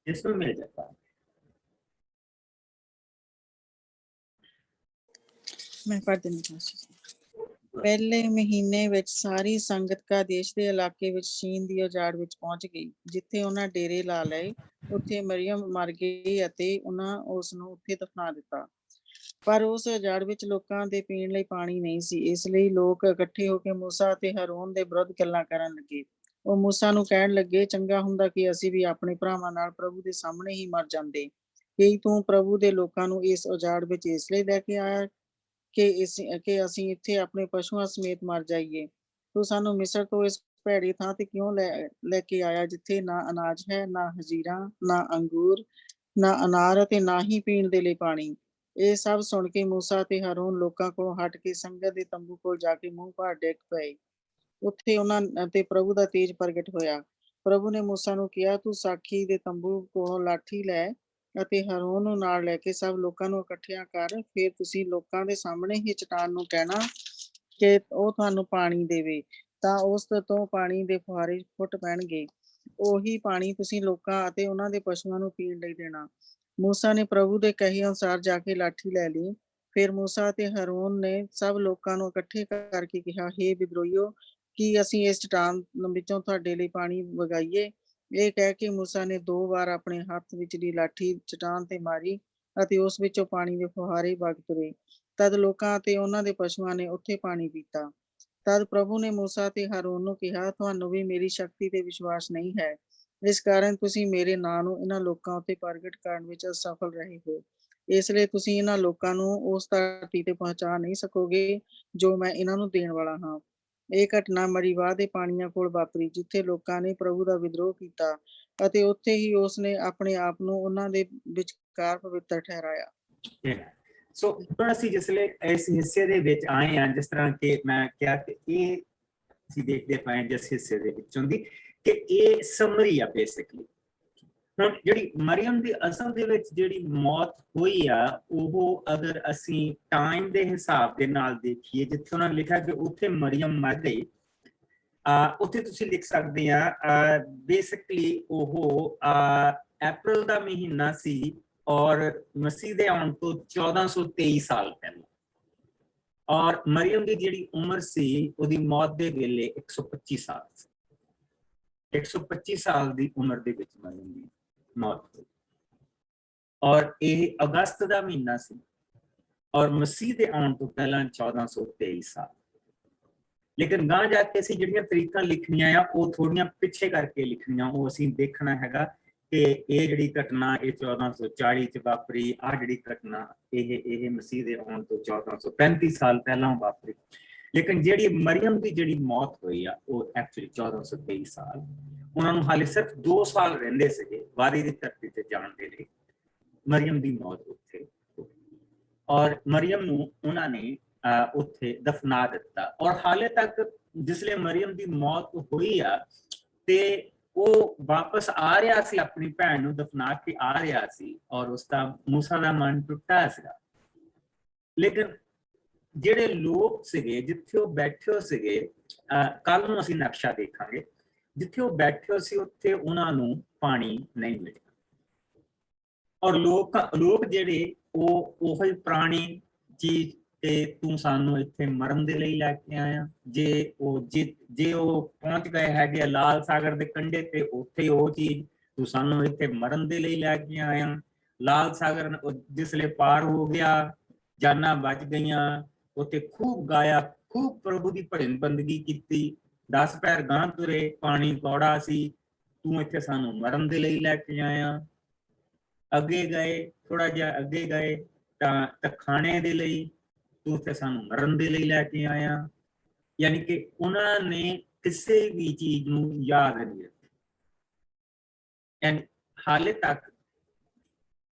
जिसमें मिल जाता है। मैं पढ़ देनी। ਪਹਿਲੇ ਮਹੀਨੇ ਵਿੱਚ ਸਾਰੀ ਸੰਗਤ ਕਾਦੇਸ਼ ਦੇ ਇਲਾਕੇ ਵਿੱਚ ਸ਼ੀਨ ਦੀ ਉਜਾੜ ਵਿੱਚ ਪਹੁੰਚ ਗਈ। ਜਿੱਥੇ ਉਹਨਾਂ ਡੇਰੇ ਲਾ ਲਏ, ਉੱਥੇ ਮਰੀਅਮ ਮਰ ਗਈ ਅਤੇ ਉਹਨਾਂ ਉਸ ਨੂੰ ਉੱਥੇ ਦਫਨਾ ਦਿੱਤਾ। ਪਰ ਉਸ ਉਜਾੜ ਵਿੱਚ ਲੋਕਾਂ ਦੇ ਪੀਣ ਲਈ ਪਾਣੀ ਨਹੀਂ ਸੀ। ਇਸ ਲਈ ਲੋਕ ਇਕੱਠੇ ਹੋ ਕੇ ਮੂਸਾ ਅਤੇ ਹਾਰੂਨ ਦੇ ਵਿਰੁੱਧ ਗੱਲਾਂ ਕਰਨ ਲੱਗੇ। ਉਹ ਮੂਸਾ ਨੂੰ ਕਹਿਣ ਲੱਗੇ, ਚੰਗਾ ਹੁੰਦਾ ਕਿ ਅਸੀਂ ਵੀ ਆਪਣੇ ਭਰਾਵਾਂ ਨਾਲ ਪ੍ਰਭੂ ਦੇ ਸਾਹਮਣੇ ਹੀ ਮਰ ਜਾਂਦੇ। ਕੀ ਤੂੰ ਪ੍ਰਭੂ ਦੇ ਲੋਕਾਂ ਨੂੰ ਇਸ ਉਜਾੜ ਵਿੱਚ ਇਸ ਲਈ ਲੈ ਕੇ ਆਇਆ ਕਿ ਅਸੀਂ ਇੱਥੇ ਆਪਣੇ ਪਸ਼ੂਆਂ ਸਮੇਤ ਮਰ ਜਾਈਏ? ਤੂੰ ਸਾਨੂੰ ਮਿਸਰ ਤੋਂ ਇਸ ਭੈੜੀ ਥਾਂ ਤੇ ਕਿਉਂ ਲੈ ਕੇ ਆਇਆ, ਜਿੱਥੇ ਨਾ ਅਨਾਜ ਹੈ, ਨਾ ਹਜੀਰਾਂ, ਨਾ ਅੰਗੂਰ, ਨਾ ਅਨਾਰ ਅਤੇ ਨਾ ਹੀ ਪੀਣ ਦੇ ਲਈ ਪਾਣੀ। ਇਹ ਸਭ ਸੁਣ ਕੇ ਮੂਸਾ ਅਤੇ ਹਾਰੂਨ ਲੋਕਾਂ ਕੋਲੋਂ ਹਟ ਕੇ ਸੰਗਤ ਦੇ ਤੰਬੂ ਕੋਲ ਜਾ ਕੇ ਮੂੰਹ ਭਾਰ ਡਿੱਗ ਪਏ। ਉੱਥੇ ਉਹਨਾਂ ਤੇ ਪ੍ਰਭੂ ਦਾ ਤੇਜ ਪ੍ਰਗਟ ਹੋਇਆ। ਪ੍ਰਭੂ ਨੇ ਮੂਸਾ ਨੂੰ ਕਿਹਾ, ਤੂੰ ਸਾਖੀ ਦੇ ਤੰਬੂ ਕੋਲੋਂ ਲਾਠੀ ਲੈ ਅਤੇ ਹਾਰੂਨ ਨੂੰ ਨਾਲ ਲੈ ਕੇ ਸਭ ਲੋਕਾਂ ਨੂੰ ਇਕੱਠਿਆਂ ਕਰ। ਫਿਰ ਤੁਸੀਂ ਲੋਕਾਂ ਦੇ ਸਾਹਮਣੇ ਹੀ ਚਟਾਨ ਨੂੰ ਕਹਿਣਾ ਕਿ ਉਹ ਤੁਹਾਨੂੰ ਪਾਣੀ ਦੇਵੇ, ਤਾਂ ਉਸ ਤੋਂ ਪਾਣੀ ਦੇ ਫੁਹਾਰੇ ਫੁੱਟ ਪੈਣਗੇ। ਉਹੀ ਪਾਣੀ ਤੁਸੀਂ ਲੋਕਾਂ ਅਤੇ ਉਹਨਾਂ ਦੇ ਪਸ਼ੂਆਂ ਨੂੰ ਪੀਣ ਲਈ ਦੇਣਾ। ਮੂਸਾ ਨੇ ਪ੍ਰਭੂ ਦੇ ਕਹੇ ਅਨੁਸਾਰ ਜਾ ਕੇ ਲਾਠੀ ਲੈ ਲਈ। ਫਿਰ ਮੂਸਾ ਅਤੇ ਹਾਰੂਨ ਨੇ ਸਭ ਲੋਕਾਂ ਨੂੰ ਇਕੱਠੇ ਕਰਕੇ ਕਿਹਾ, ਹੇ ਵਿਦਰੋਹੀਓ, ਕੀ ਅਸੀਂ ਇਸ ਚਟਾਨ ਵਿੱਚੋਂ ਤੁਹਾਡੇ ਲਈ ਪਾਣੀ ਵਗਾਈਏ? ਇਹ ਕਹਿ ਕੇ ਮੂਸਾ ਨੇ 2 ਵਾਰ ਆਪਣੇ ਹੱਥ ਵਿਚਲੀ ਲਾਠੀ ਚਟਾਨ ਤੇ ਮਾਰੀ ਅਤੇ ਉਸ ਵਿੱਚੋਂ ਪਾਣੀ ਦੇ ਫੁਹਾਰੇ ਵਗ ਤੁਰੇ। ਤਦ ਲੋਕਾਂ ਅਤੇ ਉਹਨਾਂ ਦੇ ਪਸ਼ੂਆਂ ਨੇ ਉੱਥੇ ਪਾਣੀ ਪੀਤਾ। ਤਦ ਪ੍ਰਭੂ ਨੇ ਮੂਸਾ ਤੇ ਹਾਰੂਨ ਨੂੰ ਕਿਹਾ, ਤੁਹਾਨੂੰ ਵੀ ਮੇਰੀ ਸ਼ਕਤੀ ਤੇ ਵਿਸ਼ਵਾਸ ਨਹੀਂ ਹੈ, ਇਸ ਕਾਰਨ ਤੁਸੀਂ ਮੇਰੇ ਨਾਂ ਨੂੰ ਇਹਨਾਂ ਲੋਕਾਂ ਉੱਤੇ ਪ੍ਰਗਟ ਕਰਨ ਵਿੱਚ ਅਸਫਲ ਰਹੇ ਹੋ। ਇਸ ਲਈ ਤੁਸੀਂ ਇਹਨਾਂ ਲੋਕਾਂ ਨੂੰ ਉਸ ਧਰਤੀ ਤੇ ਪਹੁੰਚਾ ਨਹੀਂ ਸਕੋਗੇ ਜੋ ਮੈਂ ਇਹਨਾਂ ਨੂੰ ਦੇਣ ਵਾਲਾ ਹਾਂ। ਇਹ ਘਟਨਾ ਮਰੀਵਾਹ ਦੇ ਪਾਣੀਆਂ ਕੋਲ ਵਾਪਰੀ, ਜਿੱਥੇ ਲੋਕਾਂ ਨੇ ਪ੍ਰਭੂ ਦਾ ਵਿਦਰੋਹ ਕੀਤਾ ਅਤੇ ਉੱਥੇ ਹੀ ਉਸਨੇ ਆਪਣੇ ਆਪ ਨੂੰ ਉਹਨਾਂ ਦੇ ਵਿਚਕਾਰ ਪਵਿੱਤਰ ਠਹਿਰਾਇਆ। ਸੋ ਹੁਣ ਅਸੀਂ ਜਿਸਲੇ ਇਸ ਹਿੱਸੇ ਦੇ ਵਿੱਚ ਆਏ ਹਾਂ, ਜਿਸ ਤਰ੍ਹਾਂ ਕਿ ਮੈਂ ਕਿਹਾ ਕਿ ਇਹ ਅਸੀਂ ਦੇਖਦੇ ਪਏ ਜਿਸ ਹਿੱਸੇ ਦੇ ਵਿੱਚੋਂ ਦੀ ਕਿ ਇਹ ਸਮਰੀ ਆ ਬੇਸਿਕਲੀ। ਹੁਣ ਜਿਹੜੀ ਮਰੀਅਮ ਦੀ ਅਸਲ ਦੇ ਵਿੱਚ ਜਿਹੜੀ ਮੌਤ ਹੋਈ ਆ, ਉਹ ਅਗਰ ਅਸੀਂ ਟਾਈਮ ਦੇ ਹਿਸਾਬ ਦੇ ਨਾਲ ਦੇਖੀਏ, ਜਿੱਥੇ ਉਹਨਾਂ ਨੇ ਲਿਖਿਆ ਕਿ ਉੱਥੇ ਮਰੀਅਮ ਮਰ ਗਈ, ਉੱਥੇ ਤੁਸੀਂ ਲਿਖ ਸਕਦੇ ਆ ਬੇਸਿਕਲੀ ਉਹ ਅਪ੍ਰੈਲ ਦਾ ਮਹੀਨਾ ਸੀ ਔਰ ਮਸੀਹ ਦੇ ਆਉਣ ਤੋਂ 1423 ਸਾਲ ਪਹਿਲਾਂ। ਔਰ ਮਰੀਅਮ ਦੀ ਜਿਹੜੀ ਉਮਰ ਸੀ ਉਹਦੀ ਮੌਤ ਦੇ ਵੇਲੇ 125 ਸਾਲ ਸੀ। 125 ਸਾਲ ਦੀ ਉਮਰ ਦੇ ਵਿੱਚ ਮਰੀਅਮ ਦੀ ਮੌਤ ਹੋਈ ਔਰ ਇਹ ਅਗਸਤ ਦਾ ਮਹੀਨਾ ਸੀ ਔਰ ਮਸੀਹ ਦੇ ਆਉਣ ਤੋਂ ਪਹਿਲਾਂ 1423 ਸਾਲ। ਲੇਕਿਨ ਗਾਂ ਜਾ ਕੇ ਅਸੀਂ ਜਿਹੜੀਆਂ ਤਰੀਕਾਂ ਲਿਖਣੀਆਂ ਆ ਉਹ ਥੋੜੀਆਂ ਪਿੱਛੇ ਕਰਕੇ ਲਿਖਣੀਆਂ। ਉਹ ਅਸੀਂ ਦੇਖਣਾ ਹੈਗਾ ਕਿ ਇਹ ਜਿਹੜੀ ਘਟਨਾ ਇਹ 1440 ਚ ਵਾਪਰੀ, ਆ ਜਿਹੜੀ ਘਟਨਾ ਇਹ ਮਸੀਹ ਦੇ ਆਉਣ ਤੋਂ 1435 ਸਾਲ ਪਹਿਲਾਂ ਵਾਪਰੀ। ਲੇਕਿਨ ਜਿਹੜੀ ਮਰੀਅਮ ਦੀ ਜਿਹੜੀ ਮੌਤ ਹੋਈ ਆ ਉਹ ਐਕਚੁਅਲੀ 1423 ਸਾਲ। ਉਹਨਾਂ ਨੂੰ ਹਾਲੇ ਸਿਰਫ 2 ਸਾਲ ਰਹਿੰਦੇ ਸੀਗੇ ਵਾਰੀ ਦੀ ਧਰਤੀ ਤੇ ਜਾਣ ਦੇ ਲਈ। ਮਰੀਅਮ ਦੀ ਮੌਤ ਉੱਥੇ ਔਰ ਮਰੀਅਮ ਨੂੰ ਉਹਨਾਂ ਨੇ ਉੱਥੇ ਦਫਨਾ ਦਿੱਤਾ। ਔਰ ਹਾਲੇ ਤੱਕ ਜਿਸਲੇ ਮਰੀਅਮ ਦੀ ਮੌਤ ਹੋਈ ਆ ਤੇ ਉਹ ਵਾਪਸ ਆ ਰਿਹਾ ਸੀ, ਆਪਣੀ ਭੈਣ ਨੂੰ ਦਫਨਾ ਕੇ ਆ ਰਿਹਾ ਸੀ ਔਰ ਉਸਦਾ ਮੂਸਾ ਦਾ ਮਨ ਟੁੱਟਾ ਸੀਗਾ। ਲੇਕਿਨ ਜਿਹੜੇ ਲੋਕ ਸੀਗੇ ਜਿੱਥੇ ਉਹ ਬੈਠੇ ਸੀਗੇ, ਕੱਲ ਨੂੰ ਅਸੀਂ ਨਕਸ਼ਾ ਦੇਖਾਂਗੇ, ਜਿੱਥੇ ਉਹ ਬੈਠੇ ਸੀ ਉੱਥੇ ਉਹਨਾਂ ਨੂੰ ਪਾਣੀ ਨਹੀਂ ਮਿਲਿਆ। ਔਰ ਲੋਕ ਜਿਹੜੇ ਉਹ ਹੀ ਪੁਰਾਣੀ ਚੀਜ਼ ਤੇ ਤੂੰ ਸਾਨੂੰ ਇੱਥੇ ਮਰਨ ਦੇ ਲਈ ਲੈ ਕੇ ਆਇਆ। ਜੇ ਉਹ ਪਹੁੰਚ ਗਏ ਹੈਗੇ ਲਾਲ ਸਾਗਰ ਦੇ ਕੰਢੇ ਤੇ, ਉੱਥੇ ਉਹ ਚੀਜ਼ ਤੂੰ ਸਾਨੂੰ ਇੱਥੇ ਮਰਨ ਦੇ ਲਈ ਲੈ ਕੇ ਆਇਆ। ਲਾਲ ਸਾਗਰ ਜਿਸਲੇ ਪਾਰ ਹੋ ਗਿਆ, ਜਾਨਾਂ ਬਚ ਗਈਆਂ, ਉੱਥੇ ਖੂਬ ਗਾਇਆ, ਖੂਬ ਪ੍ਰਭੂ ਦੀ ਭਜਨ ਬੰਦਗੀ ਕੀਤੀ, 10 ਪੈਰ ਗਾਂ ਤੁਰੇ, ਪਾਣੀ ਕੌੜਾ ਸੀ, ਤੂੰ ਇੱਥੇ ਸਾਨੂੰ ਮਰਨ ਦੇ ਲਈ ਲੈ ਕੇ ਆਇਆ। ਅੱਗੇ ਗਏ, ਥੋੜਾ ਜਿਹਾ ਅੱਗੇ ਗਏ ਤਾਂ ਖਾਣੇ ਦੇ ਲਈ, ਤੂੰ ਇੱਥੇ ਸਾਨੂੰ ਮਰਨ ਦੇ ਲਈ ਲੈ ਕੇ ਆਇਆ। ਯਾਨੀ ਕਿ ਉਹਨਾਂ ਨੇ ਕਿਸੇ ਵੀ ਚੀਜ਼ ਨੂੰ ਯਾਦ ਨਹੀਂ ਰੱਖੀ। ਐਂਡ ਹਾਲੇ ਤੱਕ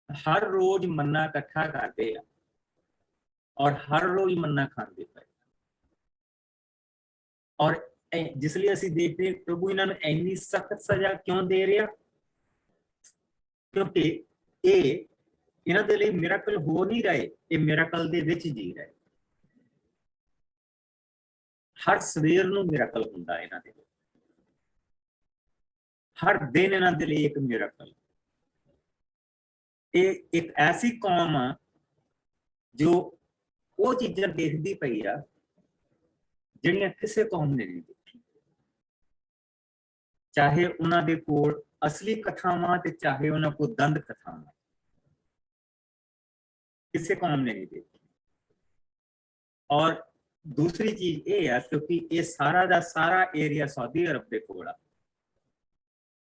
ਹਰ ਰੋਜ਼ ਮੰਨਾ ਇਕੱਠਾ ਕਰਦੇ ਆ ਔਰ ਹਰ ਰੋਜ਼ ਮੰਨਾ ਖਾਂਦੇ ਪਏ। ਔਰ ਜਿਸ ਲਈ ਅਸੀਂ ਦੇਖਦੇ ਪ੍ਰਭੂ ਇਹਨਾਂ ਨੂੰ ਇੰਨੀ ਸਖਤ ਸਜ਼ਾ ਕਿਉਂ ਦੇ ਰਿਹਾ? ਕਿਉਂਕਿ ਇਹ ਇਹਨਾਂ ਦੇ ਲਈ ਮਿਰਾਕਲ ਹੋ ਨਹੀਂ ਰਹੇ, ਇਹ ਮਿਰਾਕਲ ਦੇ ਵਿੱਚ ਜੀ ਰਹੇ। ਹਰ ਸਵੇਰ ਨੂੰ ਮਿਰਾਕਲ ਹੁੰਦਾ ਇਹਨਾਂ ਦੇ, ਹਰ ਦਿਨ ਇਹਨਾਂ ਦੇ ਲਈ ਇੱਕ ਮਿਰਾਕਲ। ये एक ऐसी कौम आ जो वो चीज़ां देखती पई आ ਜਿਹੜੀਆਂ ਕਿਸੇ कौम ने नहीं देखी, चाहे उन्होंने कोल असली कथावां ते चाहे उन्होंने को दंद कथावां, किसी कौम ने नहीं देखी। और दूसरी चीज ये है क्योंकि ये सारा दा सारा एरिया सऊदी अरब के कोल आ,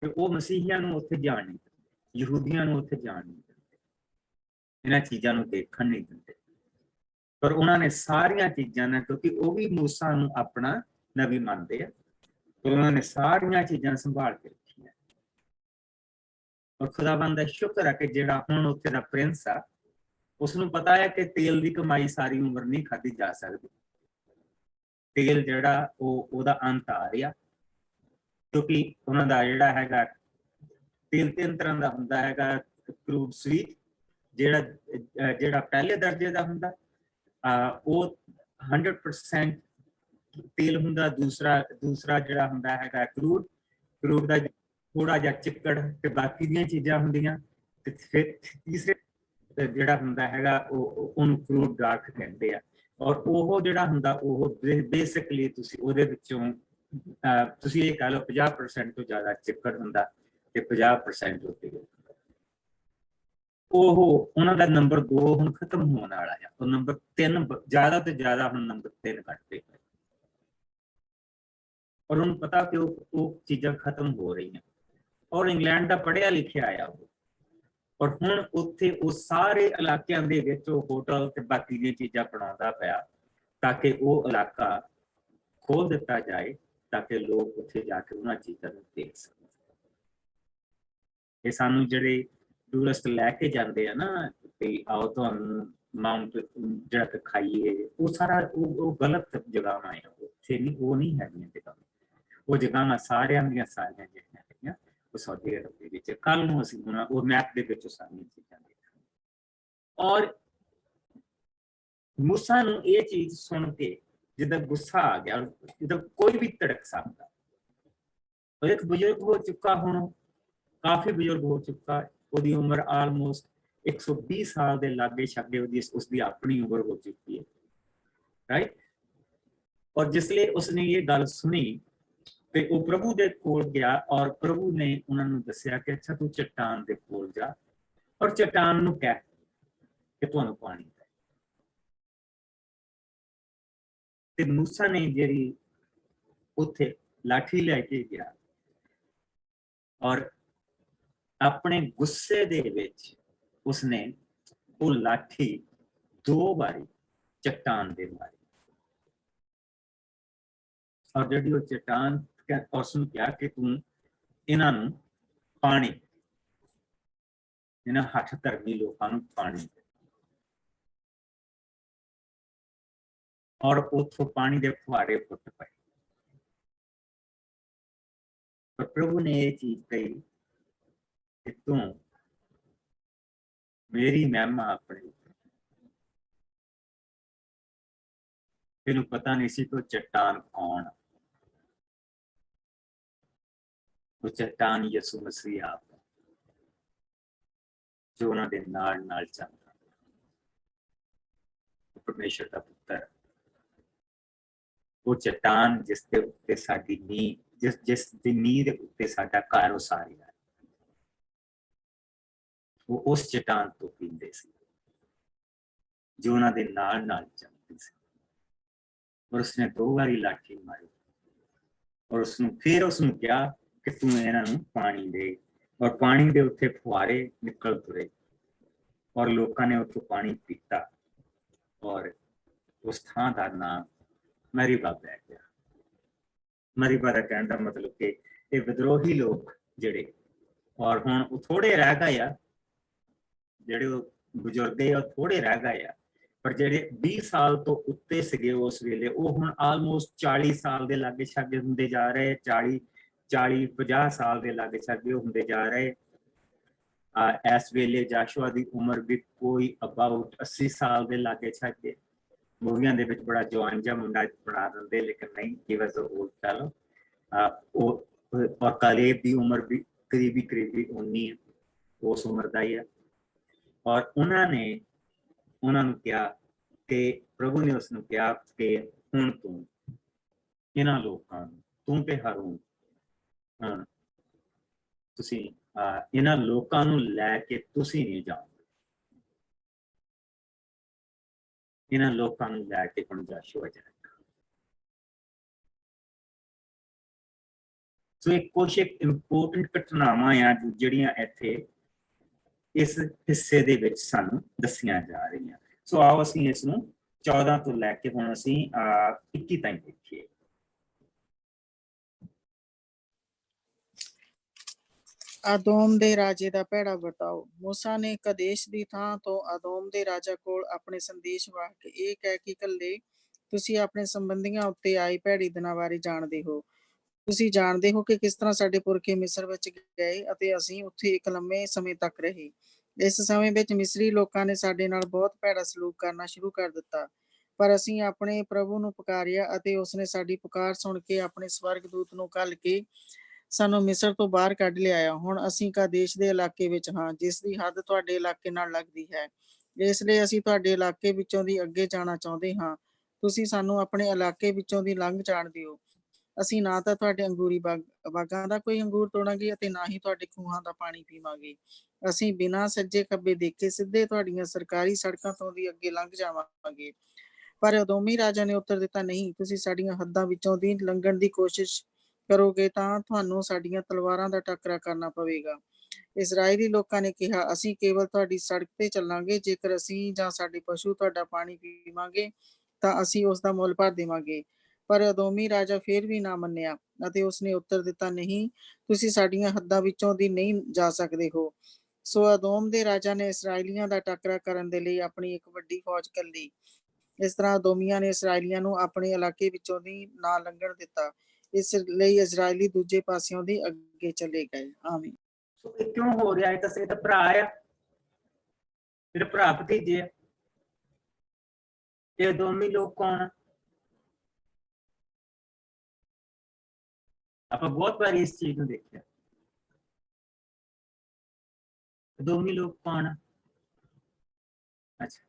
ते वो मसीहियां नूं उत्थे जाण नहीं दिंदे, यहूदियां नूं उत्थे जाण नहीं दिंदे, इन्हां चीज़ां नूं देखण नहीं दिंदे। पर उन्होंने सारिया चीज़ां ने, क्योंकि वो भी मूसा नूं अपना नबी मानते हैं, तो उन्होंने सारिया चीज़ां संभाल के रखियां। और खुदाबंद दा शुक्र है कि जिहड़ा हुण उत्थे दा प्रिंस आ, उसनूं पता है कि तेल की कमाई सारी उम्र नहीं खाधी जा सकती, तेल जिहड़ा ओहदा अंत आ रहा, क्योंकि उन्हां दा जिहड़ा हैगा तेल 3 तरह दा हुंदा हैगा, क्रूड स्वीट जिहड़ा पहले दर्जे दा हुंदा, वो 100% तेल हुंदा, दूसरा जिहड़ा हुंदा हैगा क्रूड दा थोड़ा जिहा चिक्कड़ ते बाकी दी चीज़ां हुंदियां, ते फिर तीसरे जिहड़ा हुंदा हैगा ਉਹਨੂੰ क्रूड डार्क कहते हैं। और ਉਹ ਜਿਹੜਾ ਹੁੰਦਾ ਉਹ ਬੇਸਿਕਲੀ ਤੁਸੀਂ ਉਹਦੇ ਵਿੱਚੋਂ ਤੁਸੀਂ ਇਹ ਕਹ ਲਓ 50% ਤੋਂ ਜ਼ਿਆਦਾ ਚਿੱਕੜ ਹੁੰਦਾ ਤੇ 50% ਉੱਤੇ ਉਹ ਉਹਨਾਂ ਦਾ ਨੰਬਰ 2 ਹੁਣ ਖਤਮ ਹੋਣ ਵਾਲਾ ਹੈ, ਉਹ ਨੰਬਰ 3 ਜ਼ਿਆਦਾ ਤੋਂ ਜ਼ਿਆਦਾ ਹੁਣ ਨੰਬਰ 3 ਕੱਟਦੇ ਪਏ, और उन्हें पता कि वो चीज़ां खत्म हो रही हैं। और इंग्लैंड का पढ़िया लिखिया आया वो, और हुण उत्थे वो सारे इलाकों दे विच होटल ते बाकी दी चीज़ां बनाउंदा पिया ताकि वो इलाका खोल दिता जाए, ताकि लोग उत्थे जाके उन्हां चीज़ां नूं देख सकन। ये सानू जिहड़े टूरिस्ट लैके जाते हैं ना, ते आओ तुहानूं माउंट जिहड़ा खाइए, वो सारा वो गलत जगह है, उत्थे नहीं, वो नहीं है जगह, वो जगह सारियां ਦੀਆਂ ਸਾਰੀਆਂ ਜਿਹੜੀਆਂ ਹੈਗੀਆਂ ਉਹ ਸਊਦੀ ਅਰਬ ਦੇ ਵਿੱਚ। ਕੱਲ ਨੂੰ ਅਸੀਂ ਹੁਣ ਉਹ ਮੈਪ ਦੇ ਵਿੱਚ ਸਾਰੀਆਂ ਚੀਜ਼ਾਂ ਦੇਖਾਂਗੇ। ਔਰ मूसा ਨੂੰ ਇਹ ਚੀਜ਼ ਸੁਣ ਕੇ ਜਿੱਦਾਂ ਗੁੱਸਾ ਆ ਗਿਆ, ਜਿੱਦਾਂ ਕੋਈ ਵੀ ਧੜਕ ਸਕਦਾ। ਉਹ ਇੱਕ ਬਜ਼ੁਰਗ ਹੋ ਚੁੱਕਾ, ਹੁਣ ਕਾਫੀ ਬਜ਼ੁਰਗ ਹੋ ਚੁੱਕਾ, ਉਹਦੀ ਉਮਰ ਆਲਮੋਸਟ 120 ਸਾਲ ਦੇ ਲਾਗੇ ਛਾਗੇ ਉਸਦੀ ਆਪਣੀ ਉਮਰ ਹੋ ਚੁੱਕੀ ਹੈ, ਰਾਈਟ। और जिसले उसने ये गल सुनी ਤੇ ਉਹ ਪ੍ਰਭੂ ਦੇ ਕੋਲ ਗਿਆ, ਔਰ ਪ੍ਰਭੂ ਨੇ ਉਹਨਾਂ ਨੂੰ ਦੱਸਿਆ ਕਿ ਅੱਛਾ ਤੂੰ ਚਟਾਨ ਦੇ ਕੋਲ ਜਾ ਔਰ ਚਟਾਨ ਨੂੰ ਕਹਿ ਕਿ ਤੁਹਾਨੂੰ ਪਾਣੀ ਦੇ। ਤੇ ਮੂਸਾ ਨੇ ਜਿਹੜੀ ਉੱਥੇ ਲਾਠੀ ਲੈ ਕੇ ਗਿਆ ਔਰ ਆਪਣੇ ਗੁੱਸੇ ਦੇ ਵਿੱਚ ਉਸਨੇ ਉਹ ਲਾਠੀ 2 ਵਾਰੀ ਚਟਾਨ ਦੇ ਮਾਰੀ। और ਜਿਹੜੀ ਉਹ ਚਟਾਨ ਉਸਨੂੰ ਕਿਹਾ ਕਿ ਤੂੰ ਇਹਨਾਂ ਨੂੰ ਪਾਣੀ, ਇਹਨਾਂ ਹੱਥ ਧਰਮੀ ਲੋਕਾਂ ਨੂੰ ਪਾਣੀ ਦੇ। ਔਰ ਉੱਥੋਂ ਪਾਣੀ ਦੇ ਫੁਹਾਰੇ ਫੁੱਟ ਪਏ। ਪਰ ਪ੍ਰਭੂ ਨੇ ਇਹ ਚੀਜ਼ ਕਹੀ ਕਿ ਤੂੰ ਮੇਰੀ ਮਹਿਮਾ ਆਪਣੇ, ਤੈਨੂੰ ਪਤਾ ਨਹੀਂ ਸੀ ਕਿ ਚਟਾਨ ਕੌਣ ਆ। ਉਹ ਚਟਾਨ ਯਿਸੂ ਮਸੀਹ ਆਪ ਹੈ, ਜੋ ਉਹਨਾਂ ਦੇ ਨਾਲ ਨਾਲ ਚੱਲਦਾ, ਪਰਮੇਸ਼ਰ ਦਾ ਪੁੱਤਰ। ਉਹ ਚਟਾਨ ਜਿਸ ਦੇ ਉੱਤੇ ਸਾਡੀ ਨੀਂਹ, ਜਿਸ ਦੀ ਨੀਂਹ ਦੇ ਉੱਤੇ ਸਾਡਾ ਘਰ ਉਸਾਰਿਆ, ਉਹ ਉਸ ਚਟਾਨ ਤੋਂ ਪੀਂਦੇ ਸੀ ਜੋ ਉਹਨਾਂ ਦੇ ਨਾਲ ਨਾਲ ਚੱਲਦੀ ਸੀ। और उसने 2 बारी लाठी मारी और फिर उसने कहा कि तू इन्हां नूं पानी दे। और पानी दे उत्थे फुहारे निकल तुरे और लोगों ने उत्थों पानी पीता और उस थां दा नाम मरीबा पै गया। मरीबा का कहने का मतलब कि ये विद्रोही लोग जिहड़े, और हुण थोड़े रह गए आ, जिहड़े बुजुर्ग है थोड़े रह गए आ, पर ਜਿਹੜੇ 20 ਸਾਲ ਤੋਂ ਉੱਤੇ ਸੀਗੇ ਉਸ ਵੇਲੇ, ਉਹ ਹੁਣ ਆਲਮੋਸਟ 40 ਸਾਲ ਦੇ ਲਾਗੇ ਛਾਗੇ ਹੁੰਦੇ ਜਾ ਰਹੇ, 40-50 ਸਾਲ ਦੇ ਲਾਗੇ ਛਾਗੇ ਹੁੰਦੇ ਜਾ ਰਹੇ। ਇਸ ਵੇਲੇ ਜਾਸ਼ੂਆ ਦੀ ਉਮਰ ਵੀ ਕੋਈ ਅਬਾਊਟ 80 ਸਾਲ ਦੇ ਲਾਗੇ ਛਾਗੇ। ਮੂਵੀਆਂ ਦੇ ਵਿੱਚ ਬੜਾ ਜਵਾਨ ਜਿਹਾ ਮੁੰਡਾ ਬਣਾ ਦਿੰਦੇ, ਲੇਕਿਨ ਨਹੀਂ, ਹੀ ਵਾਸ ਅ ਓਲਡ ਫੈਲੋ। ਔਰ ਕਾਲੇਬ ਦੀ ਉਮਰ ਵੀ ਕਰੀਬੀ 19 ਹੈ, ਉਸ ਉਮਰ ਦਾ ਹੀ ਹੈ। ਔਰ ਉਹਨਾਂ ਨੂੰ ਕਿਹਾ ਕਿ ਪ੍ਰਭੂ ਨੇ ਉਸ ਨੂੰ ਕਿਹਾ ਕਿ ਹੁਣ ਤੂੰ ਇਹਨਾਂ ਲੋਕਾਂ ਨੂੰ, ਤੂੰ ਤੇ ਹਾਰੂਨ, ਹੁਣ ਤੁਸੀਂ ਇਹਨਾਂ ਲੋਕਾਂ ਨੂੰ ਲੈ ਕੇ ਤੁਸੀਂ ਨਹੀਂ ਜਾਓਗੇ, ਇਹਨਾਂ ਲੋਕਾਂ ਨੂੰ ਲੈ ਕੇ ਹੁਣ ਯਹੋਸ਼ੁਆ ਜਾਏਗਾ। ਸੋ ਇਹ ਕੁਝ ਇੰਪੋਰਟੈਂਟ ਘਟਨਾਵਾਂ ਆ ਜਿਹੜੀਆਂ ਇੱਥੇ ਇਸ ਹਿੱਸੇ ਦੇ ਵਿੱਚ ਸਾਨੂੰ ਦੱਸੀਆਂ ਜਾ ਰਹੀਆਂ। ਸੋ ਆਓ ਅਸੀਂ ਇਸ ਨੂੰ 14 ਤੋਂ ਲੈ ਕੇ ਹੁਣ ਅਸੀਂ 21 ਤਾਈਂ ਦੇਖੀਏ। ਆਦੋਮ ਦੇ ਰਾਜੇ ਦਾ ਭੈੜਾ ਵਰਤਾਓ। ਮੂਸਾ ਨੇ ਕਦੇਸ਼ ਦੀ ਥਾਂ ਤੋਂ ਆਦੋਮ ਦੇ ਰਾਜਾ ਕੋਲ ਆਪਣੇ ਸੰਦੇਸ਼ ਵਾਹਕ ਇਹ ਕਹਿ ਕੇ ਘੱਲੇ, ਤੁਸੀਂ ਆਪਣੇ ਸੰਬੰਧੀਆਂ ਉੱਤੇ ਆਈ ਭੈੜੀ ਦਿਨਾਂ ਬਾਰੇ ਜਾਣਦੇ ਹੋ। ਤੁਸੀਂ ਜਾਣਦੇ ਹੋ ਕਿ ਕਿਸ ਤਰ੍ਹਾਂ ਸਾਡੇ ਪੁਰਖੇ ਮਿਸਰ ਵਿੱਚ ਗਏ ਅਤੇ ਅਸੀਂ ਉੱਥੇ ਇੱਕ ਲੰਮੇ ਸਮੇਂ ਤੱਕ ਰਹੇ। ਇਸ ਸਮੇਂ ਵਿੱਚ ਮਿਸਰੀ ਲੋਕਾਂ ਨੇ ਸਾਡੇ ਨਾਲ ਬਹੁਤ ਭੈੜਾ ਸਲੂਕ ਕਰਨਾ ਸ਼ੁਰੂ ਕਰ ਦਿੱਤਾ, ਪਰ ਅਸੀਂ ਆਪਣੇ ਪ੍ਰਭੂ ਨੂੰ ਪੁਕਾਰਿਆ ਅਤੇ ਉਸਨੇ ਸਾਡੀ ਪੁਕਾਰ ਸੁਣ ਕੇ ਆਪਣੇ ਸਵਰਗਦੂਤ ਨੂੰ ਘੱਲ ਕੇ ਸਾਨੂੰ ਮਿਸਰ ਤੋਂ ਬਾਹਰ ਕੱਢ ਲਿਆਇਆ। ਹੁਣ ਅਸੀਂ ਕਾਦੇਸ਼ ਦੇ ਇਲਾਕੇ ਵਿੱਚ ਹਾਂ, ਜਿਸ ਦੀ ਹੱਦ ਤੁਹਾਡੇ ਇਲਾਕੇ ਨਾਲ ਲੱਗਦੀ ਹੈ। ਇਸ ਲਈ ਅਸੀਂ ਤੁਹਾਡੇ ਇਲਾਕੇ ਵਿੱਚੋਂ ਦੀ ਅੱਗੇ ਜਾਣਾ ਚਾਹੁੰਦੇ ਹਾਂ। ਤੁਸੀਂ ਸਾਨੂੰ ਆਪਣੇ ਇਲਾਕੇ ਵਿੱਚੋਂ ਦੀ ਲੰਘ ਜਾਣ ਦਿਓ। ਅਸੀਂ ਨਾ ਤਾਂ ਤੁਹਾਡੇ ਅੰਗੂਰੀ ਬਾਗਾਂ ਦਾ ਕੋਈ ਅੰਗੂਰ ਤੋੜਾਂਗੇ ਅਤੇ ਨਾ ਹੀ ਤੁਹਾਡੇ ਖੂਹਾਂ ਦਾ ਪਾਣੀ ਪੀਵਾਂਗੇ। ਅਸੀਂ ਬਿਨਾਂ ਸੱਜੇ ਖੱਬੇ ਦੇਖੇ ਸਿੱਧੇ ਤੁਹਾਡੀਆਂ ਸਰਕਾਰੀ ਸੜਕਾਂ ਤੋਂ ਦੀ ਅੱਗੇ ਲੰਘ ਜਾਵਾਂਗੇ। ਪਰ ਅਦੋਮੀ ਰਾਜਾ ਨੇ ਉੱਤਰ ਦਿੱਤਾ, ਨਹੀਂ, ਤੁਸੀਂ ਸਾਡੀਆਂ ਹੱਦਾਂ ਵਿੱਚੋਂ ਦੀ ਲੰਘਣ ਦੀ ਕੋਸ਼ਿਸ਼ ਕਰੋਗੇ ਤਾਂ ਤੁਹਾਨੂੰ ਸਾਡੀਆਂ ਤਲਵਾਰਾਂ ਦਾ ਟਾਕਰਾ ਕਰਨਾ ਪਵੇਗਾ। ਇਸਰਾਏਲੀ ਲੋਕਾਂ ਨੇ ਕਿਹਾ, ਅਸੀਂ ਕੇਵਲ ਤੁਹਾਡੀ ਸੜਕ ਤੇ ਚੱਲਾਂਗੇ। ਜੇਕਰ ਅਸੀਂ ਜਾਂ ਸਾਡੇ ਪਸ਼ੂ ਤੁਹਾਡਾ ਪਾਣੀ ਪੀਵਾਂਗੇ ਤਾਂ ਅਸੀਂ ਉਸ ਦਾ ਮੁੱਲ ਭਰ ਦੇਵਾਂਗੇ। ਪਰ ਅਦੋਮੀ ਰਾਜਾ ਫੇਰ ਵੀ ਨਾ ਮੰਨਿਆ ਅਤੇ ਉਸਨੇ ਉੱਤਰ ਦਿੱਤਾ, ਨਹੀਂ, ਤੁਸੀਂ ਸਾਡੀਆਂ ਹੱਦਾਂ ਵਿੱਚੋਂ ਦੀ ਨਹੀਂ ਜਾ ਸਕਦੇ ਹੋ। ਸੋ ਅਦੋਮ ਦੇ ਰਾਜਾ ਨੇ ਇਸਰਾਏਲੀਆਂ ਦਾ ਟਾਕਰਾ ਕਰਨ ਦੇ ਲਈ ਆਪਣੀ ਇੱਕ ਵੱਡੀ ਫੌਜ ਘੱਲੀ। ਇਸ ਤਰ੍ਹਾਂ ਅਦੋਮੀਆਂ ਨੇ ਇਸਰਾਏਲੀਆਂ ਨੂੰ ਆਪਣੇ ਇਲਾਕੇ ਵਿੱਚੋਂ ਦੀ ਨਾ ਲੰਘਣ ਦਿੱਤਾ। ਇਸ ਲਈ ਇਜ਼ਰਾਈਲੀ ਦੂਜੇ ਪਾਸਿਓਂ ਦੀ ਅੱਗੇ ਚਲੇ ਗਏ। ਆਮੀਨ। ਸੋ ਇਹ ਕਿਉਂ ਹੋ ਰਿਹਾ ਹੈ? ਤਾਂ ਸੇ ਤਾਂ ਭਰਾ ਆ, ਤੇਰੇ ਭਰਾ ਭਤੀਜੇ ਆ। ਇਹ ਅਦੋਮੀ ਲੋਕ ਕੌਣ? ਆਪਾਂ ਬਹੁਤ ਵਾਰੀ ਇਸ ਚੀਜ਼ ਨੂੰ ਦੇਖਿਆ। ਅਦੋਮੀ ਲੋਕ ਕੌਣ? ਅੱਛਾ,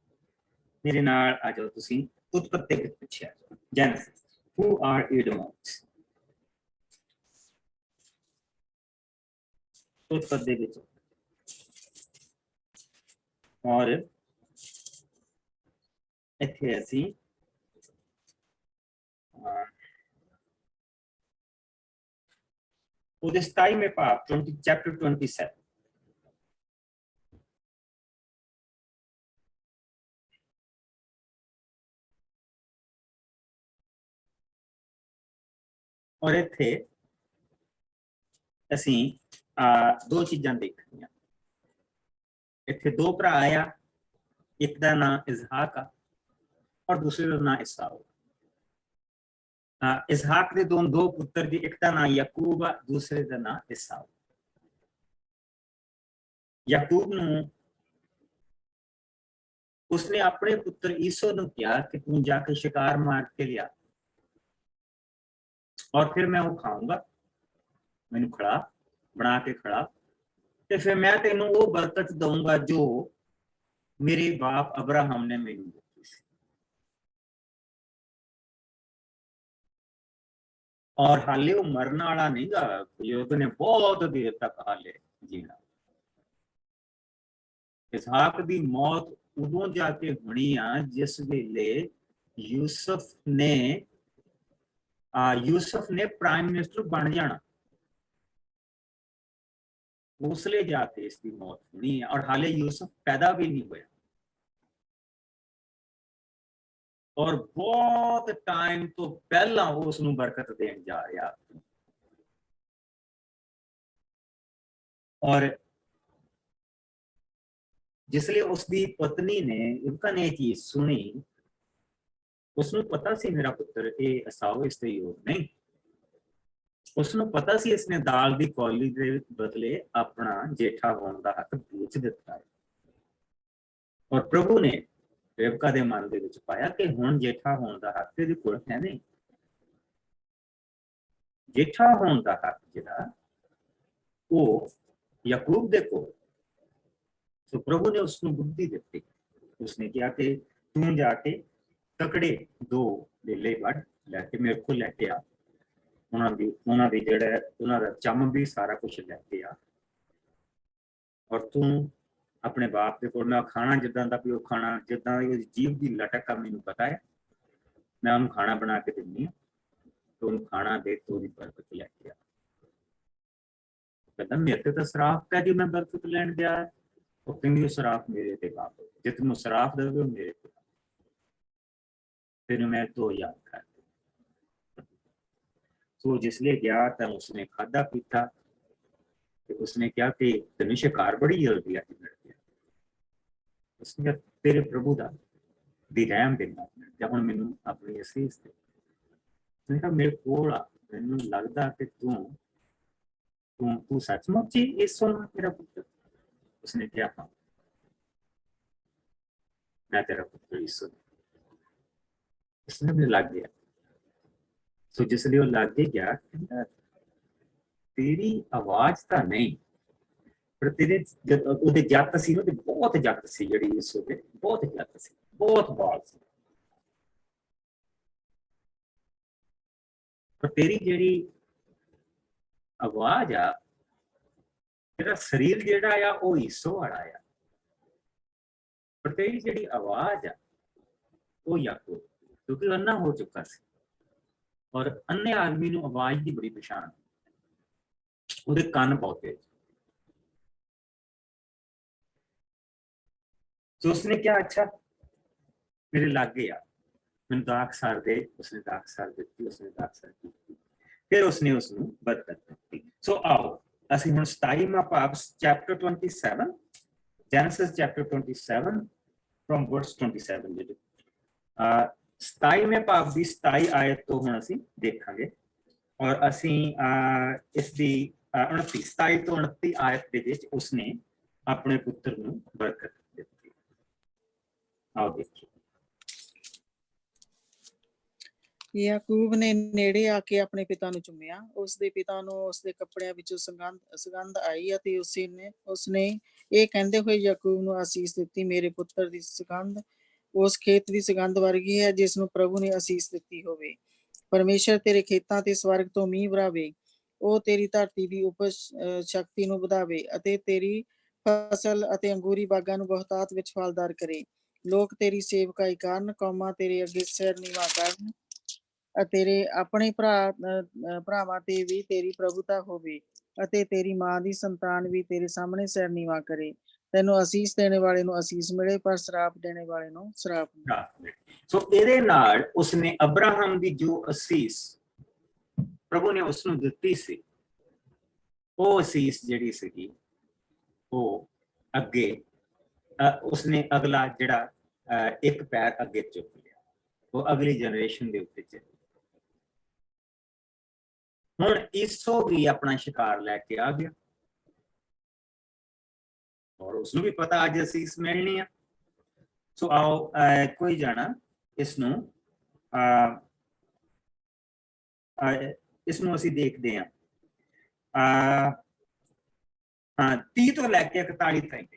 ਮੇਰੇ ਨਾਲ ਆ ਜਾਓ ਤੁਸੀਂ ਉਤਪत्ति ਦੇ ਪਿੱਛੇ ਆ ਜਾਓ। Genesis, who are Edomites? ਉਤਪत्ति ਵਿੱਚ ਔਰ ਇੱਥੇ ਅਸੀਂ ਉਹਦੇ 27ਵੇਂ ਪਾਠ ਚੈਪਟਰ 27 ਔਰ ਇੱਥੇ ਅਸੀਂ ਦੋ ਚੀਜ਼ਾਂ ਦੇਖਣੀਆਂ। ਇੱਥੇ ਦੋ ਭਰਾ ਆ, ਇੱਕ ਦਾ ਨਾਂ ਇਸਹਾਕ ਆ ਔਰ ਦੂਸਰੇ ਦਾ ਨਾਂ ਈਸਾਓ। ਇਸਹਾਕ ਦੇ ਦੋ ਪੁੱਤਰ ਦੀ, ਇੱਕ ਦਾ ਨਾਂ ਯਾਕੂਬ ਆ, ਦੂਸਰੇ ਦਾ ਨਾਂ ਈਸਾਓ। ਯਾਕੂਬ ਨੂੰ ਉਸਨੇ ਆਪਣੇ ਪੁੱਤਰ ਈਸੋ ਨੂੰ ਕਿਹਾ ਕਿ ਤੂੰ ਜਾ ਕੇ ਸ਼ਿਕਾਰ ਮਾਰ ਕੇ ਲਿਆ ਔਰ ਫਿਰ ਮੈਂ ਉਹ ਖਾਊਂਗਾ, ਮੈਨੂੰ ਖੜਾ ਬਣਾ ਕੇ ਖੜਾ, ਤੇ ਫਿਰ ਮੈਂ ਤੈਨੂੰ ਉਹ ਬਰਕਤ ਦਊਂਗਾ ਜੋ ਮੇਰੇ ਬਾਪ ਅਬਰਾਹਮ ਨੇ ਮੈਨੂੰ ਦਿੱਤੀ ਸੀ। ਔਰ ਹਾਲੇ ਉਹ ਮਰਨ ਵਾਲਾ ਨਹੀਂ ਗਾ, ਉਹਨੇ ਬਹੁਤ ਦੇਰ ਤੱਕ ਹਾਲੇ ਜੀਣਾ। ਇਸਹਾਕ ਦੀ ਮੌਤ ਉਦੋਂ ਜਾ ਕੇ ਹੋਣੀ ਆ ਜਿਸ ਵੇਲੇ ਯੂਸਫ ਨੇ ਪ੍ਰਾਈਮ ਮਿਨਿਸਟਰ ਬਣ ਜਾਣਾ। ਉਸਲੇ ਜਾ ਕੇ ਇਸ ਦੀ ਮੌਤ ਹੋਣੀ ਹੈ ਔਰ ਹਾਲੇ ਯੂਸਫ ਪੈਦਾ ਵੀ ਨਹੀਂ ਹੋਇਆ ਔਰ ਬਹੁਤ ਟਾਈਮ ਤੋਂ ਪਹਿਲਾਂ ਉਸ ਨੂੰ ਬਰਕਤ ਦੇਣ ਜਾ ਰਿਹਾ। ਔਰ ਜਿਸਲੇ ਉਸਦੀ ਪਤਨੀ ਨੇ ਇਬਕਾ ਨੇ ਇਹ ਚੀਜ਼ ਸੁਣੀ, ਉਸਨੂੰ ਪਤਾ ਸੀ ਮੇਰਾ ਪੁੱਤਰ ਇਹ ਈਸਾਓ ਇਸ ਤੇ ਯੋਗ ਨਹੀਂ। ਉਸਨੂੰ ਪਤਾ ਸੀ ਇਸਨੇ ਦਾਲ ਦੀ ਕੌਲੀ ਦੇ ਬਦਲੇ ਆਪਣਾ ਜੇਠਾ ਹੋਣ ਦਾ ਹੱਕ ਵੇਚ ਦਿੱਤਾ ਹੈ। ਔਰ ਪ੍ਰਭੂ ਨੇ ਰਿਬਕਾ ਦੇ ਮਨ ਦੇ ਵਿੱਚ ਪਾਇਆ ਕਿ ਹੁਣ ਜੇਠਾ ਹੋਣ ਦਾ ਹੱਕ ਇਹਦੇ ਕੋਲ ਹੈ ਨਹੀਂ। ਜੇਠਾ ਹੋਣ ਦਾ ਹੱਕ ਜਿਹੜਾ ਉਹ ਯਾਕੂਬ ਦੇ ਕੋਲ ਸੋ ਪ੍ਰਭੂ ਨੇ ਉਸਨੂੰ ਬੁੱਧੀ ਦਿੱਤੀ। ਉਸਨੇ ਕਿਹਾ ਕਿ ਤੂੰ ਜਾ ਕੇ ਤਕੜੇ 2 ਵੇਲੇ ਵੱਢ ਲੈ ਕੇ ਮੇਰੇ ਕੋਲ ਲੈ ਕੇ ਆ, ਉਹਨਾਂ ਦੀ ਜਿਹੜਾ ਉਹਨਾਂ ਦਾ ਚੰਮ ਵੀ ਸਾਰਾ ਕੁਝ ਲੈ ਕੇ ਆ, ਔਰ ਤੂੰ ਆਪਣੇ ਬਾਪ ਦੇ ਕੋਲ ਨਾ ਖਾਣਾ ਜਿੱਦਾਂ ਦਾ ਵੀ ਉਹ ਖਾਣਾ, ਜਿੱਦਾਂ ਦੀ ਜੀਭ ਦੀ ਲਟਕ ਆ ਮੈਨੂੰ ਪਤਾ ਹੈ, ਮੈਂ ਉਹਨੂੰ ਖਾਣਾ ਬਣਾ ਕੇ ਦਿੰਦੀ ਹਾਂ, ਤੇ ਉਹਨੂੰ ਖਾਣਾ ਦੇ ਤੇ ਉਹਦੀ ਬਰਕਤ ਲੈ ਕੇ ਆ। ਕਹਿੰਦਾ ਮੇਰੇ ਤੇ ਤਾਂ ਸਰਾਫ ਕਹਿ ਦੀ ਮੈਂ ਬਰਕਤ ਲੈਣ ਦਿਆ। ਉਹ ਕਹਿੰਦੀ ਉਹ ਸਰਾਫ ਮੇਰੇ ਤੇ ਬਾਪ, ਜੇ ਤੈਨੂੰ ਸਰਾਫ ਦੇਵੇ ਉਹ ਮੇਰੇ ਤੇ, ਫਿਰ ਮੈਂ तो याद कर। तो जिसले गया तो उसने खाधा पीता, तो उसने क्या कि तेन शिकार बड़ी जल्दी आ मिल गया। उसने तेरे प्रभु का भी रहम देना जब हम मैनू अपनी असीस दे। उसने कहा मेरे कोल आ, मैनू लगता कि तू तू तू सचमुच ही यीशु मेरा पुत्र। उसने कहा हाँ मैं तेरा पुत्र यीशु। उसने भी लग गया। सो जिसलिए वो लागे गया, तेरी आवाज तो नहीं पर तेरे ਉਹਦੇ ਜੱਟ ਸੀ ਨਾ, ਤੇ ਬਹੁਤ ਜੱਟ ਸੀ ਜਿਹੜੀ ਇਸ ਵੇਲੇ, ਬਹੁਤ ਜੱਟ ਸੀ, ਬਹੁਤ ਬਾਲ ਸੀ, ਪਰ ਤੇਰੀ ਜਿਹੜੀ ਆਵਾਜ਼ ਆ, ਤੇਰਾ ਸਰੀਰ ਜਿਹੜਾ ਆ ਉਹ ਈਸੋ ਵਾਲਾ ਆ, ਪਰ ਤੇਰੀ ਜਿਹੜੀ ਆਵਾਜ਼ ਆ ਉਹ ਯਾਕੂਬ, ਕਿਉਂਕਿ ਉਹ ਅੰਨਾ ਹੋ ਚੁੱਕਾ ਸੀ, ਔਰ ਅੰਨੇ ਆਦਮੀ ਨੂੰ ਆਵਾਜ਼ ਦੀ ਬੜੀ ਪਛਾਣ, ਉਹਦੇ ਕੰਨ ਬਹੁਤ ਤੇਜ਼। तो उसने क्या अच्छा मेरे लागे आ, मैंने दाग सार दे, उसने दाग सार दी, उसने दाग सार दी, फिर उसने उसਨੂੰ बरकत दी। सो आओ ਅਸੀਂ ਹੁਣ 27ਵਾਂ ਭਾਗ chapter 27 Genesis chapter 27 from verse 27 ਜਿਹੜੇ 27ਵੇਂ ਭਾਗ ਦੀ 27 ਆਇਤ ਤੋਂ ਹੁਣ ਅਸੀਂ ਦੇਖਾਂਗੇ, ਔਰ ਅਸੀਂ ਇਸ ਦੀ 27 ਤੋਂ 29 ਆਇਤ ਦੇ ਵਿੱਚ ਉਸਨੇ ਆਪਣੇ ਪੁੱਤਰ ਨੂੰ ਬਰਕਤ ਦਿੱਤੀ। ਆਓ ਦੇਖੀਏ। ਯਾਕੂਬ ਨੇ ਨੇੜੇ ਆ ਕੇ ਆਪਣੇ ਪਿਤਾ ਨੂੰ ਚੁੰਮਿਆ। ਉਸਦੇ ਪਿਤਾ ਨੂੰ ਉਸਦੇ ਕੱਪੜਿਆਂ ਵਿੱਚੋਂ ਸੁਗੰਧ ਆਈ ਅਤੇ ਉਸਨੇ ਇਹ ਕਹਿੰਦੇ ਹੋਏ ਯਾਕੂਬ ਨੂੰ ਅਸੀਸ ਦਿੱਤੀ, ਮੇਰੇ ਪੁੱਤਰ ਦੀ ਸੁਗੰਧ ਉਸ ਖੇਤ ਦੀ ਸੁਗੰਧ ਵਰਗੀ ਹੈ ਜਿਸ ਨੂੰ ਪ੍ਰਭੂ ਨੇ ਅਸੀਸ ਦਿੱਤੀ ਹੋਵੇ। ਪਰਮੇਸ਼ਰ ਤੇਰੇ ਖੇਤਾਂ ਤੇ ਸਵਰਗ ਤੋਂ ਮੀਂਹ ਵਰਾਵੇ, ਉਹ ਤੇਰੀ ਧਰਤੀ ਦੀ ਉਪਜ ਸ਼ਕਤੀ ਨੂੰ ਵਧਾਵੇ ਅਤੇ ਤੇਰੀ ਫਸਲ ਅਤੇ ਅੰਗੂਰੀ ਬਾਗਾਂ ਨੂੰ ਬਹੁਤਾਤ ਵਿੱਚ ਫਲਦਾਰ ਕਰੇ। ਲੋਕ ਤੇਰੀ ਸੇਵਕਾਈ ਕਰਨ, ਕੌਮਾਂ ਤੇਰੇ ਅੱਗੇ ਸਿਰ ਨੀਵਾਂ ਕਰਨ, ਤੇਰੇ ਆਪਣੇ ਭਰਾਵਾਂ ਤੇ ਵੀ ਤੇਰੀ ਪ੍ਰਭੂਤਾ ਹੋਵੇ ਅਤੇ ਤੇਰੀ ਮਾਂ ਦੀ ਸੰਤਾਨ ਵੀ ਤੇਰੇ ਸਾਹਮਣੇ ਸਿਰ ਨੀਵਾਂ ਕਰੇ। ਤੈਨੂੰ ਅਸੀਸ ਦੇਣੇ ਵਾਲੇ ਨੂੰ ਅਸੀਸ ਮਿਲੇ, ਪਰ ਸ਼ਰਾਪ ਦੇਣੇ ਵਾਲੇ ਨੂੰ ਸ਼ਰਾਪ ਮਿਲੇ। ਸੋ ਇਹਦੇ ਨਾਲ ਉਸਨੇ ਅਬਰਾਹਮ ਦੀ ਜੋ ਅਸੀਸ ਪ੍ਰਭੂ ਨੇ ਉਸਨੂੰ ਦਿੱਤੀ ਸੀ, ਉਹ ਅਸੀਸ ਜਿਹੜੀ ਸੀਗੀ ਉਹ ਅੱਗੇ ਉਸਨੇ ਅਗਲਾ ਜਿਹੜਾ ਇੱਕ ਪੈਰ ਅੱਗੇ ਚੁੱਕ ਲਿਆ, ਉਹ ਅਗਲੀ ਜਨਰੇਸ਼ਨ ਦੇ ਉੱਤੇ ਚੱਲੀ। ਹੁਣ ਈਸੋ ਵੀ ਆਪਣਾ ਸ਼ਿਕਾਰ ਲੈ ਕੇ ਆ ਗਿਆ, ਔਰ ਉਸਨੂੰ ਵੀ ਪਤਾ ਅੱਜ ਅਸੀਸ ਮਿਲਣੀ ਆ। ਸੋ ਆਓ ਕੋਈ ਜਾਣਾ ਇਸਨੂੰ ਅਸੀਂ ਦੇਖਦੇ ਹਾਂ 30 ਤੋਂ ਲੈ ਕੇ 41 ਤੱਕ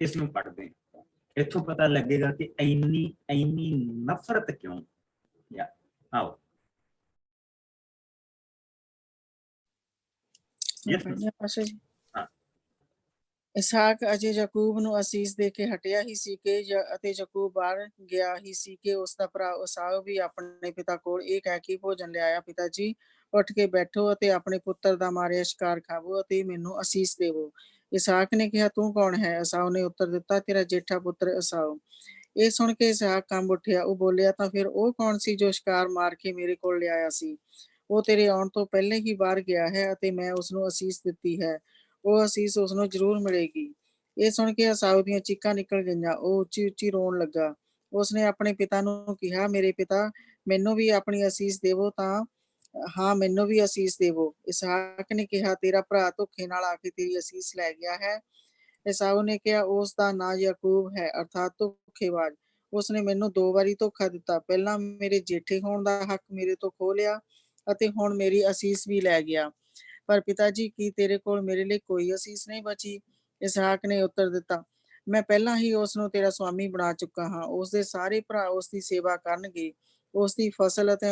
ਇਸ ਨੂੰ ਪੜ੍ਹਦੇ ਹਾਂ। ਇੱਥੋਂ ਪਤਾ ਲੱਗੇਗਾ ਕਿ ਇੰਨੀ ਨਫ਼ਰਤ ਕਿਉਂ। ਆਓ ਇਸਹਾਕ ਅਜੇ ਯਾਕੂਬ ਨੂੰ ਅਸੀਸ ਦੇ ਕੇ ਹਟਿਆ ਹੀ ਸੀ ਕਿ ਅਤੇ ਯਾਕੂਬ ਬਾਹਰ ਗਿਆ ਹੀ ਸੀ ਕਿ ਉਸਦਾ ਭਰਾ ਈਸਾਓ ਵੀ ਆਪਣੇ ਪਿਤਾ ਕੋਲ ਇਹ ਕਹਿ ਕੇ ਭੋਜਨ ਲਿਆਇਆ, ਪਿਤਾ ਜੀ ਉੱਠ ਕੇ ਬੈਠੋ ਅਤੇ ਆਪਣੇ ਪੁੱਤਰ ਦਾ ਮਾਰਿਆ ਸ਼ਿਕਾਰ ਖਾਵੋ ਅਤੇ ਮੈਨੂੰ ਅਸੀਸ ਦੇਵੋ। ਇਸਹਾਕ ਨੇ ਕਿਹਾ, ਤੂੰ ਕੌਣ ਹੈ? ਈਸਾਓ ਨੇ ਉੱਤਰ ਦਿੱਤਾ, ਤੇਰਾ ਜੇਠਾ ਪੁੱਤਰ ਈਸਾਓ। ਇਹ ਸੁਣ ਕੇ ਇਸਹਾਕ ਕੰਬ ਉੱਠਿਆ। ਉਹ ਬੋਲਿਆ, ਤਾਂ ਫਿਰ ਉਹ ਕੌਣ ਸੀ ਜੋ ਸ਼ਿਕਾਰ ਮਾਰ ਕੇ ਮੇਰੇ ਕੋਲ ਲਿਆਇਆ ਸੀ? ਉਹ ਤੇਰੇ ਆਉਣ ਤੋਂ ਪਹਿਲੇ ਹੀ ਬਾਹਰ ਗਿਆ ਹੈ ਅਤੇ ਮੈਂ ਉਸਨੂੰ ਅਸੀਸ ਦਿੱਤੀ ਹੈ, ਉਹ ਅਸੀਸ ਉਸਨੂੰ ਜ਼ਰੂਰ ਮਿਲੇਗੀ। ਇਹ ਸੁਣ ਕੇ ਈਸਾਓ ਦੀਆਂ ਚੀਕਾਂ ਨਿਕਲ ਗਈਆਂ। ਉਹ ਉੱਚੀ ਉੱਚੀ ਰੋਣ ਲੱਗਾ। ਉਸਨੇ ਆਪਣੇ ਪਿਤਾ ਨੂੰ ਕਿਹਾ, ਮੇਰੇ ਪਿਤਾ, ਮੈਨੂੰ ਵੀ ਆਪਣੀ ਅਸੀਸ ਦੇਵੋ। ਤਾਂ ਹਾਂ, ਮੈਨੂੰ ਵੀ ਅਸੀਸ ਦੇਵੋ। ਇਸਹਾਕ ਨੇ ਕਿਹਾ, ਤੇਰਾ ਭਰਾ ਧੋਖੇ ਨਾਲ ਆ ਕੇ ਤੇਰੀ ਅਸੀਸ ਲੈ ਗਿਆ ਹੈ। ਈਸਾਓ ਨੇ ਕਿਹਾ, ਉਸ ਦਾ ਨਾਂ ਯਾਕੂਬ ਹੈ, ਅਰਥਾਤ ਧੋਖੇਬਾਜ਼। ਉਸਨੇ ਮੈਨੂੰ 2 ਵਾਰੀ ਧੋਖਾ ਦਿੱਤਾ, ਪਹਿਲਾਂ ਮੇਰੇ ਜੇਠੇ ਹੋਣ ਦਾ ਹੱਕ ਮੇਰੇ ਤੋਂ ਖੋਹ ਲਿਆ ਅਤੇ ਹੁਣ ਮੇਰੀ ਅਸੀਸ ਵੀ ਲੈ ਗਿਆ। ਪਰ ਪਿਤਾ ਜੀ, ਕੀ ਤੇਰੇ ਕੋਲ ਮੇਰੇ ਲਈ ਕੋਈ ਅਸੀਸ ਨਹੀਂ ਬਚੀ? ਇਸਹਾਕ ਨੇ ਉੱਤਰ ਦਿੱਤਾ, ਮੈਂ ਪਹਿਲਾਂ ਹੀ ਉਸ ਨੂੰ ਤੇਰਾ ਸਵਾਮੀ ਬਣਾ ਚੁੱਕਾ ਹਾਂ। ਉਸ ਦੇ ਸਾਰੇ ਭਰਾ ਉਸ ਦੀ ਸੇਵਾ ਕਰਨਗੇ। ਉਸ ਦੀ ਫਸਲ ਅਤੇ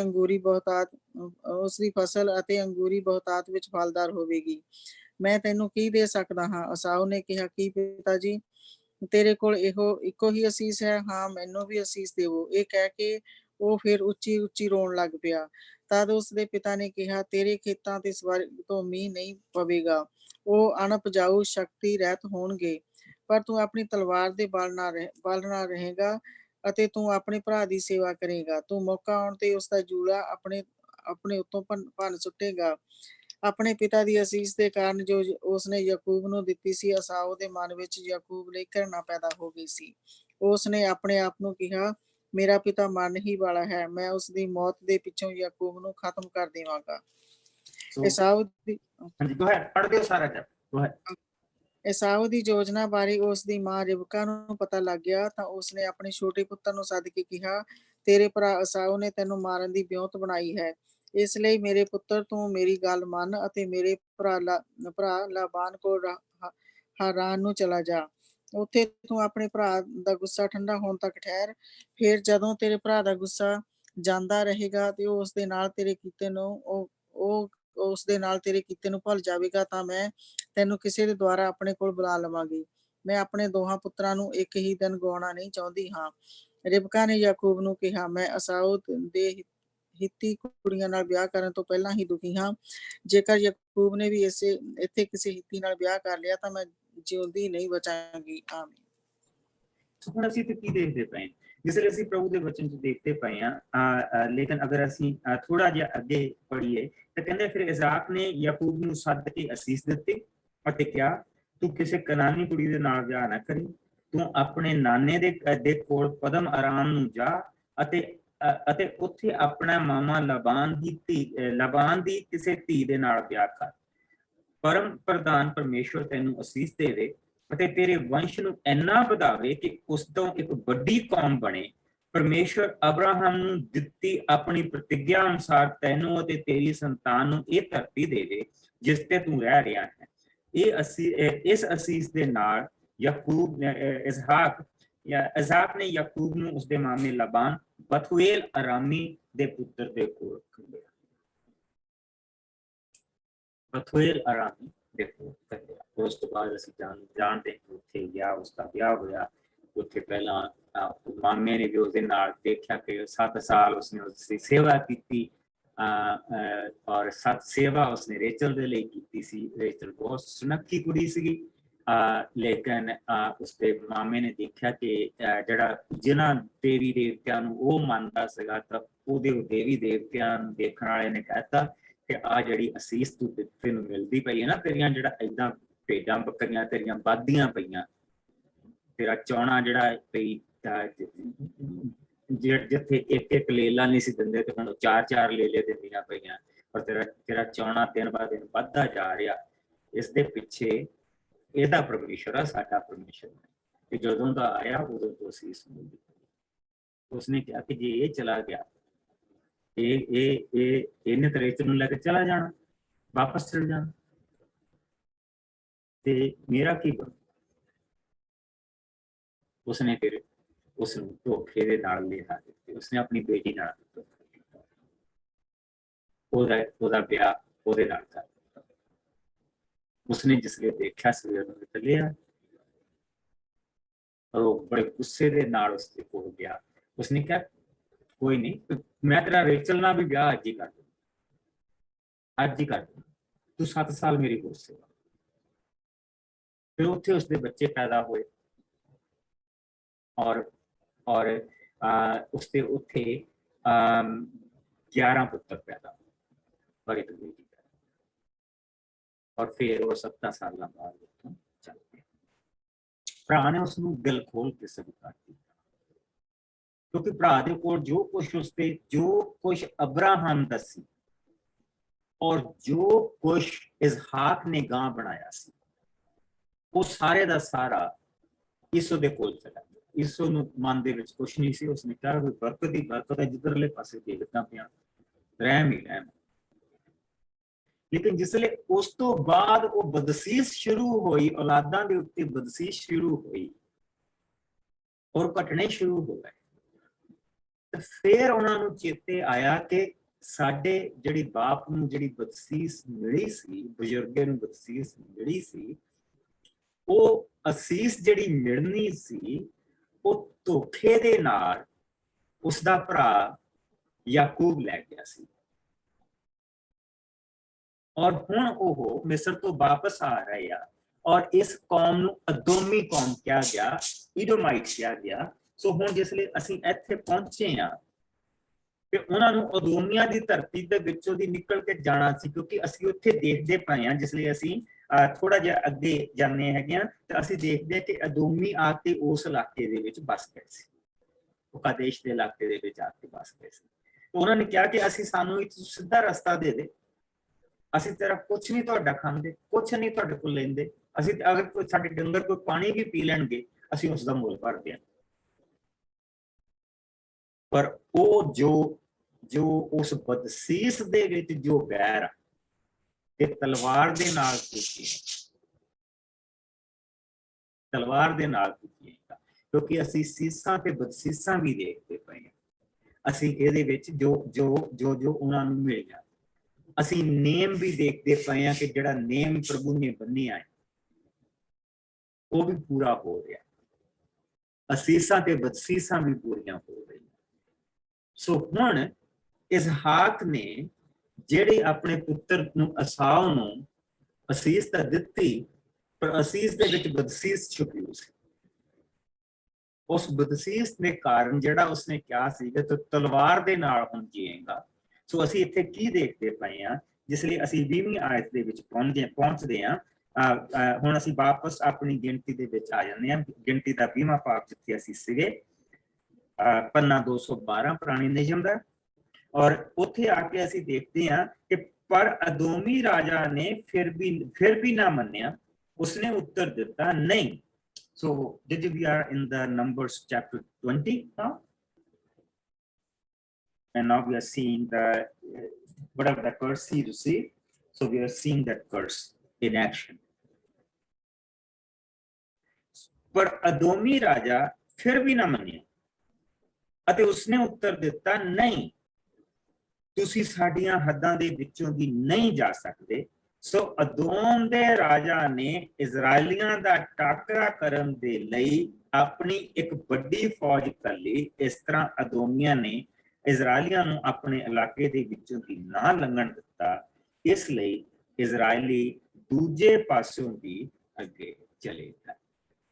ਅੰਗੂਰੀ ਬਹੁਤਾਤ ਵਿੱਚ ਫਲਦਾਰ ਹੋਵੇਗੀ। ਮੈਂ ਤੈਨੂੰ ਕੀ ਦੇ ਸਕਦਾ ਹਾਂ? ਅਸਾਓ ਨੇ ਕਿਹਾ, ਕੀ ਪਿਤਾ ਜੀ, ਤੇਰੇ ਕੋਲ ਇੱਕੋ ਹੀ ਅਸੀਸ ਹੈ? ਹਾਂ, ਮੈਨੂੰ ਵੀ ਅਸੀਸ ਦੇਵੋ। ਇਹ ਕਹਿ ਕੇ ਉਹ ਫਿਰ ਉੱਚੀ ਉੱਚੀ ਰੋਣ ਲੱਗ ਪਿਆ। ਤਦ ਉਸ ਦੇ ਪਿਤਾ ਨੇ ਕਿਹਾ, ਤੇਰੇ ਖੇਤਾਂ ਤੇ ਸਵਰਗ ਤੋਂ ਮੀਂਹ ਨਹੀਂ ਪਵੇਗਾ, ਉਹ ਅਣਉਪਜਾਊ ਸ਼ਕਤੀ ਰਹਿਤ ਹੋਣਗੇ। ਪਰ ਤੂੰ ਆਪਣੀ ਤਲਵਾਰ ਦੇ ਬਲ ਨਾਲ ਰਹੇਗਾ ਅਤੇ ਤੂੰ ਆਪਣੇ ਭਰਾ ਦੀ ਸੇਵਾ ਕਰੇਗਾ। ਤੂੰ ਮੌਕਾ ਆਉਣ ਤੇ ਉਸ ਦਾ ਜੂੜਾ ਆਪਣੇ ਉੱਤੋਂ ਭੰਨ ਸੁੱਟੇਗਾ। ਆਪਣੇ ਪਿਤਾ ਦੀ ਅਸੀਸ ਦੇ ਕਾਰਨ ਜੋ ਉਸਨੇ ਯਾਕੂਬ ਨੂੰ ਦਿੱਤੀ ਸੀ, ਅਸਾਓ ਦੇ ਮਨ ਵਿੱਚ ਯਾਕੂਬ ਲਈ ਘਿਰਣਾ ਪੈਦਾ ਹੋ ਗਈ ਸੀ। ਉਸਨੇ ਆਪਣੇ ਆਪ ਨੂੰ ਕਿਹਾ, ਮੇਰਾ ਪਿਤਾ ਮਰਨ ਹੀ ਵਾਲਾ ਹੈ, ਮੈਂ ਉਸ ਦੀ ਮੌਤ ਦੇ ਪਿੱਛੋਂ ਯਾਕੂਬ ਨੂੰ ਖਤਮ ਕਰ ਦੇਵਾਂਗਾ। ਏਸਾਓ ਦੀ ਯੋਜਨਾ ਬਾਰੇ ਉਸ ਦੀ ਮਾਂ ਰਿਬਕਾ ਨੂੰ ਪਤਾ ਲੱਗ ਗਿਆ ਤਾਂ ਉਸਨੇ ਆਪਣੇ ਛੋਟੇ ਪੁੱਤਰ ਨੂੰ ਸੱਦ ਕੇ ਕਿਹਾ, ਤੇਰੇ ਭਰਾ ਏਸਾਓ ਨੇ ਤੈਨੂੰ ਮਾਰਨ ਦੀ ਵਿਉਂਤ ਬਣਾਈ ਹੈ। ਇਸ ਲਈ ਮੇਰੇ ਪੁੱਤਰ, ਤੂੰ ਮੇਰੀ ਗੱਲ ਮੰਨ ਅਤੇ ਮੇਰੇ ਭਰਾ ਲਾਬਾਨ ਕੋਲ ਹਾਰਾਨ ਨੂੰ ਚਲਾ ਜਾ। ਉੱਥੇ ਤੂੰ ਆਪਣੇ ਭਰਾ ਦਾ ਗੁੱਸਾ ਠੰਡਾ ਹੋਣ ਤੱਕ ਠਹਿਰ। ਫਿਰ ਜਦੋਂ ਤੇਰੇ ਭਰਾ ਦਾ ਗੁੱਸਾ ਜਾਂਦਾ ਰਹੇਗਾ ਤੇ ਉਹ ਉਸਦੇ ਨਾਲ ਤੇਰੇ ਕੀਤੇ ਨੂੰ ਭੁੱਲ ਜਾਵੇਗਾ ਤਾਂ ਮੈਂ ਤੈਨੂੰ ਕਿਸੇ ਦੇ ਦੁਆਰਾ ਆਪਣੇ ਕੋਲ ਬੁਲਾ ਲਵਾਂਗੀ। ਮੈਂ ਆਪਣੇ ਦੋਹਾਂ ਪੁੱਤਰਾਂ ਨੂੰ ਇੱਕ ਹੀ ਦਿਨ ਗਵਾਉਣਾ ਨਹੀਂ ਚਾਹੁੰਦੀ ਹਾਂ। ਰਿਬਕਾ ਨੇ ਯਾਕੂਬ ਨੂੰ ਕਿਹਾ, ਮੈਂ ਏਸਾਓ ਦੇ ਹਿੱਤੀ ਕੁੜੀਆਂ ਨਾਲ ਵਿਆਹ ਕਰਨ ਤੋਂ ਪਹਿਲਾਂ ਹੀ ਦੁਖੀ ਹਾਂ। ਜੇਕਰ ਯਾਕੂਬ ਨੇ ਵੀ ਇੱਥੇ ਕਿਸੇ ਹਿੱਤੀ ਨਾਲ ਵਿਆਹ ਕਰ ਲਿਆ ਤਾਂ ਮੈਂ ਜਿਉਂਦੀ ਨਹੀਂ ਬਚਾਂਗੀ। ਆਮੀਨ। ਹੁਣ ਅਸੀਂ ਤੇ ਕੀ ਦੇਖਦੇ ਪਏ, ਜਿਸ ਲਈ ਅਸੀਂ ਪ੍ਰਭੂ ਦੇ ਵਚਨ 'ਚ ਦੇਖਦੇ ਪਏ ਹਾਂ। ਲੇਕਿਨ ਅਗਰ ਅਸੀਂ ਥੋੜਾ ਜਿਹਾ ਅੱਗੇ ਪੜ੍ਹੀਏ ਤਾਂ ਕਹਿੰਦੇ, ਫਿਰ ਇਸਾਕ ਨੇ ਯਾਕੂਬ ਨੂੰ ਸੱਦ ਕੇ ਅਸੀਸ ਦਿੱਤੀ ਅਤੇ ਕਿਹਾ, ਤੂੰ ਕਿਸੇ ਕਨਾਨੀ ਕੁੜੀ ਦੇ ਨਾਲ ਵਿਆਹ ਨਾ ਕਰੀ। ਤੂੰ ਆਪਣੇ ਨਾਨੇ ਦੇ ਕੋਲ ਪਦਮ ਆਰਾਮ ਨੂੰ ਜਾ ਅਤੇ ਉੱਥੇ ਆਪਣਾ ਮਾਮਾ ਲਬਾਨ ਦੀ ਕਿਸੇ ਧੀ ਦੇ ਨਾਲ ਵਿਆਹ ਕਰ। ਪਰਮ ਪ੍ਰਧਾਨ ਪਰਮੇਸ਼ਵਰ ਤੈਨੂੰ ਅਸੀਸ ਦੇਵੇ ਅਤੇ ਤੇਰੇ ਵੰਸ਼ ਨੂੰ ਇੰਨਾ ਵਧਾਵੇ ਕਿ ਉਸ ਤੋਂ ਇੱਕ ਵੱਡੀ ਕੌਮ ਬਣੇ। ਪਰਮੇਸ਼ਵਰ ਅਬਰਾਹਮ ਨੂੰ ਦਿੱਤੀ ਆਪਣੀ ਪ੍ਰਤਿਗਿਆ ਅਨੁਸਾਰ ਤੈਨੂੰ ਅਤੇ ਤੇਰੀ ਸੰਤਾਨ ਨੂੰ ਇਹ ਧਰਤੀ ਦੇਵੇ ਜਿਸ ਤੇ ਤੂੰ ਰਹਿ ਰਿਹਾ ਹੈ। ਇਸ ਅਸੀਸ ਦੇ ਨਾਲ ਇਸਹਾਕ ਨੇ ਯਾਕੂਬ ਨੂੰ ਉਸਦੇ ਮਾਮੇ ਲਬਾਨ ਬਥੂਏਲ ਅਰਾਮੀ ਦੇ ਪੁੱਤਰ ਦੇ ਕੋਲ ਰੱਖਿਆ। ਬਥੂਏਲ ਅਰਾਮੀ ਦੇ ਕੋਲ ਰੱਖਿਆ। ਉਸ ਤੋਂ ਬਾਅਦ ਅਸੀਂ ਜਾਣਦੇ ਹਾਂ ਉੱਥੇ ਗਿਆ, ਉਸਦਾ ਵਿਆਹ ਹੋਇਆ। ਉੱਥੇ ਪਹਿਲਾਂ ਮਾਮੇ ਨੇ ਵੀ ਉਸਦੇ ਨਾਲ ਦੇਖਿਆ ਕਿ 7 ਸਾਲ ਉਸਨੇ ਉਸਦੀ ਸੇਵਾ ਕੀਤੀ ਔਰ ਸੇਵਾ ਉਸਨੇ ਰੇਚਲ ਦੇ ਲਈ ਕੀਤੀ ਸੀ। ਰੇਚਲ ਬਹੁਤ ਸੁਨੱਖੀ ਕੁੜੀ ਸੀਗੀ, ਲੇਕਿਨ ਉਸਦੇ ਮਾਮੇ ਨੇ ਦੇਖਿਆ ਕਿ ਜਿਨ੍ਹਾਂ ਦੇਵੀ ਦੇਵਤਿਆਂ ਨੂੰ ਉਹ ਮੰਨਦਾ ਸੀਗਾ ਤਾਂ ਉਹਦੇ ਦੇਵੀ ਦੇਵਤਿਆਂ ਨੂੰ ਦੇਖਣ ਵਾਲੇ ਨੇ ਕਹਿਤਾ ਕਿ ਆ ਜਿਹੜੀ ਅਸੀਸ ਤੈਨੂੰ ਮਿਲਦੀ ਪਈ ਹੈ ਨਾ, ਤੇਰੀਆਂ ਜਿਹੜਾ ਏਦਾਂ ਭੇਡਾਂ ਬੱਕਰੀਆਂ ਤੇਰੀਆਂ ਵੱਧਦੀਆਂ ਪਈਆਂ, ਤੇਰਾ ਚੌਣਾ ਜਿਹੜਾ ਪਈ ਜਿੱਥੇ ਇੱਕ ਲੇਲਾ ਨਹੀਂ ਸੀ ਦਿੰਦੇ ਤੇ ਹੁਣ 4 ਲੇਲੇ ਦਿੰਦੀਆਂ ਪਈਆਂ, ਪਰ ਤੇਰਾ ਚੌਣਾ ਦਿਨ ਬਾਅਦ ਦਿਨ ਵੱਧਦਾ ਜਾ ਰਿਹਾ। ਇਸ ਦੇ ਪਿੱਛੇ ਇਹਦਾ ਪਰਮੇਸ਼ਰ ਆ, ਸਾਡਾ ਪਰਮੇਸ਼ਰ ਤੇ ਜਦੋਂ ਦਾ ਆਇਆ ਉਦੋਂ ਤੋਂ ਅਸੀਸ ਮਿਲਦੀ। ਉਸਨੇ ਕਿਹਾ ਕਿ ਜੇ ਇਹ ਚਲਾ ਗਿਆ, ਇਹਨੇ ਤਾਂ ਰੇਚਲ ਨੂੰ ਲੈ ਕੇ ਚਲਾ ਜਾਣਾ, ਵਾਪਸ ਚਲ ਜਾਣਾ, ਤੇ ਮੇਰਾ ਕੀ ਬਣੂ? ਉਸਨੇ ਫਿਰ ਉਸਨੂੰ ਧੋਖੇ ਦੇ ਨਾਲ ਲਿਆ ਦਿੱਤੇ। ਉਸਨੇ ਆਪਣੀ ਬੇਟੀ ਨਾਲ ਧੋਖਾ ਕੀਤਾ, ਉਹਦਾ ਵਿਆਹ ਉਹਦੇ ਨਾਲ ਕਰ ਦਿੱਤਾ। ਉਸਨੇ ਜਿਸ ਵੇਲੇ ਦੇਖਿਆ ਸੀ ਉਹਨੂੰ ਲਿਆ, ਉਹ ਬੜੇ ਗੁੱਸੇ ਦੇ ਨਾਲ ਉਸਦੇ ਕੋਲ ਗਿਆ। ਉਸਨੇ ਕਿਹਾ, ਕੋਈ ਨਹੀਂ, ਮੈਂ ਤੇਰਾ ਰੇਚਲ ਨਾਲ ਵੀ ਵਿਆਹ ਅੱਜ ਹੀ ਕਰ ਦੂੰ, ਅੱਜ ਹੀ ਕਰ ਦੂੰ, ਤੂੰ 7 ਸਾਲ ਮੇਰੀ ਕੋਲ ਸੇਵਾ। ਫਿਰ ਉੱਥੇ ਉਸਦੇ ਬੱਚੇ ਪੈਦਾ ਹੋਏ ਔਰ ਉਸਦੇ ਉੱਥੇ 11 ਪੁੱਤਰ ਪੈਦਾ ਹੋਏ, ਪਰ ਇੱਕ ਬੇਟੀ ਪੈਦਾ। ਔਰ ਫਿਰ ਉਹ 7 ਸਾਲਾਂ ਬਾਅਦ ਉੱਥੋਂ ਚੱਲ ਗਿਆ। ਭਰਾ ਨੇ ਉਸਨੂੰ ਦਿਲ ਖੋਲ ਕੇ ਸਵੀਕਾਰ ਕੀਤਾ, ਕਿਉਂਕਿ ਭਰਾ ਦੇ ਕੋਲ ਜੋ ਕੁਛ ਅਬਰਾਹਮ ਦਾ ਸੀ ਔਰ ਜੋ ਕੁਛ ਇਸਹਾਕ ਨੇ ਗਾਂ ਬਣਾਇਆ ਸੀ, ਉਹ ਸਾਰੇ ਦਾ ਸਾਰਾ ਈਸੋ ਦੇ ਕੋਲ ਚਲਾ ਗਿਆ। ਈਸੋ ਨੂੰ ਮਨ ਦੇ ਵਿੱਚ ਕੁਛ ਨਹੀਂ ਸੀ। ਉਸਨੇ ਕਿਹਾ ਵੀ ਬਰਕਤ ਹੀ ਬਰਕਤ ਹੈ, ਜਿੱਧਰਲੇ ਪਾਸੇ ਦੇਖਦਾ ਪਿਆ ਰਹਿਮ ਹੀ ਰਹਿਮ। लेकिन जिसले उस तो बाद वो बदसीस शुरू हुई, औलादां दे उत्ते बदसीस शुरू हुई और घटने शुरू हो गए, तो फिर उन्होंने चेते आया कि साडे जिहड़ी बाप नूं जिहड़ी बदसीस मिली सी, बजुर्गे नूं बदसीस मिली सी, वो असीस जिहड़ी मिलनी सी वो धोखे दे नाल उसदा भरा याकूब लै गया सी। और हुण ओह मिस्र तो वापस आ रहे आ और इस कौम नूं अदोमी कौम कहा गया, इडोमाइट कहा गया। सो हुण जिसले असीं इत्थे पहुंचे आ कि उन्हां नूं अदोमिया दी धरती दे विचों दी निकल के जाना सी, क्योंकि असीं उत्थे देखदे पए आ जिसले असीं थोड़ा जिहा अगे जाने हैगे आ ते असीं देखदे कि अदोमी आके उस इलाके दे विच बस गए सी, कादेश दे इलाके दे विच आके बस गए सी। तो उन्होंने कहा कि असीं सानूं एक सीधा रस्ता दे दे, ਅਸੀਂ ਤੇਰਾ ਕੁਛ ਨਹੀਂ ਤੁਹਾਡਾ ਖਾਂਦੇ, ਕੁਛ ਨਹੀਂ ਤੁਹਾਡੇ ਕੋਲ ਲੈਂਦੇ, ਅਸੀਂ ਅਗਰ ਕੋਈ ਸਾਡੇ ਡੰਗਰ ਕੋਈ ਪਾਣੀ ਵੀ ਪੀ ਲੈਣਗੇ ਅਸੀਂ ਉਸ ਦਾ ਮੁੱਲ ਭਰਦੇ ਹਾਂ। ਪਰ ਉਹ ਜੋ ਉਸ ਬਦਸੀਸ ਦੇ ਵਿੱਚ ਜੋ ਵੈਰ ਤੇ ਤਲਵਾਰ ਦੇ ਨਾਲ ਕੀਤੀ, ਤਲਵਾਰ ਦੇ ਨਾਲ ਕੀਤੀ, ਕਿਉਂਕਿ ਅਸੀਂ ਸੀਸਾਂ ਤੇ ਬਦਸੀਸਾਂ ਵੀ ਦੇਖਦੇ ਪਏ ਹਾਂ। ਅਸੀਂ ਇਹਦੇ ਵਿੱਚ ਜੋ ਉਹਨਾਂ ਨੂੰ ਮਿਲਿਆ, ਅਸੀਂ ਨੇਮ ਵੀ ਦੇਖਦੇ ਪਏ ਹਾਂ ਕਿ ਜਿਹੜਾ ਨੇਮ ਪ੍ਰਭੂ ਨੇ ਬੰਨਿਆ ਉਹ ਵੀ ਪੂਰਾ ਹੋ ਰਿਹਾ, ਅਸੀਸਾਂ ਤੇ ਬਦਸੀਸਾਂ ਵੀ ਪੂਰੀਆਂ ਹੋ ਰਹੀਆਂ। ਸੋ ਹੁਣ ਇਸਹਾਕ ਨੇ ਜਿਹੜੇ ਆਪਣੇ ਪੁੱਤਰ ਨੂੰ ਅਸਾਉ ਨੂੰ ਅਸੀਸ ਤਾਂ ਦਿੱਤੀ, ਪਰ ਅਸੀਸ ਦੇ ਵਿੱਚ ਬਦਸੀਸ ਛੁਪੀ ਹੋਈ ਸੀ। ਉਸ ਬਦਸੀਸ ਦੇ ਕਾਰਨ ਜਿਹੜਾ ਉਸਨੇ ਕਿਹਾ ਸੀ ਕਿ ਤੂੰ ਤਲਵਾਰ ਦੇ ਨਾਲ ਹੁਣ ਜੀਏਗਾ। ਸੋ ਅਸੀਂ ਇੱਥੇ ਕੀ ਦੇਖਦੇ ਪਏ ਹਾਂ, ਜਿਸ ਲਈ ਅਸੀਂ 20ਵੀਂ ਆਇਤ ਦੇ ਵਿੱਚ ਪਹੁੰਚਦੇ ਹਾਂ। ਹੁਣ ਅਸੀਂ ਵਾਪਸ ਆਪਣੀ ਗਿਣਤੀ ਦੇ ਵਿੱਚ ਆ ਜਾਂਦੇ ਹਾਂ। ਗਿਣਤੀ ਦਾ 20ਵਾਂ ਭਾਗ ਜਿੱਥੇ ਅਸੀਂ ਸੀਗੇ, ਪੰਨਾ 212 ਪੁਰਾਣੇ ਨਿਯਮ ਦਾ, ਔਰ ਉੱਥੇ ਆ ਕੇ ਅਸੀਂ ਦੇਖਦੇ ਹਾਂ ਕਿ ਪਰ ਅਦੋਮੀ ਰਾਜਾ ਨੇ ਫਿਰ ਵੀ ਨਾ ਮੰਨਿਆ, ਉਸਨੇ ਉੱਤਰ ਦਿੱਤਾ ਨਹੀਂ। So did we are in the Numbers chapter 20 now, and now we are seeing the whatever the curse you see. So we are seeing that curse in action. पर अदोमी राजा फिर भी ना मनिया ਅਤੇ ਉਸਨੇ ਉੱਤਰ ਦਿੱਤਾ ਨਹੀਂ, ਤੁਸੀਂ ਸਾਡੀਆਂ ਹੱਦਾਂ ਦੇ ਵਿੱਚੋਂ ਦੀ ਨਹੀਂ ਜਾ ਸਕਦੇ। ਸੋ ਅਦੋਮ ਦੇ ਰਾਜਾ ਨੇ ਇਜ਼ਰਾਈਲੀਆਂ ਦਾ ਟਾਕਰਾ ਕਰਨ ਦੇ ਲਈ ਆਪਣੀ ਇੱਕ ਵੱਡੀ ਫੌਜ ਘੱਲੀ। ਇਸ ਤਰ੍ਹਾਂ ਅਦੋਮੀਆਂ ਨੇ ਇਜ਼ਰਾਈਲੀਆਂ ਨੂੰ ਆਪਣੇ ਇਲਾਕੇ ਦੇ ਵਿੱਚੋਂ ਦੀ ਨਾ ਲੰਘਣ ਦਿੱਤਾ, ਇਸ ਲਈ ਇਜ਼ਰਾਈਲੀ ਦੂਜੇ ਪਾਸਿਓਂ ਵੀ ਅੱਗੇ ਚਲੇ ਗਏ।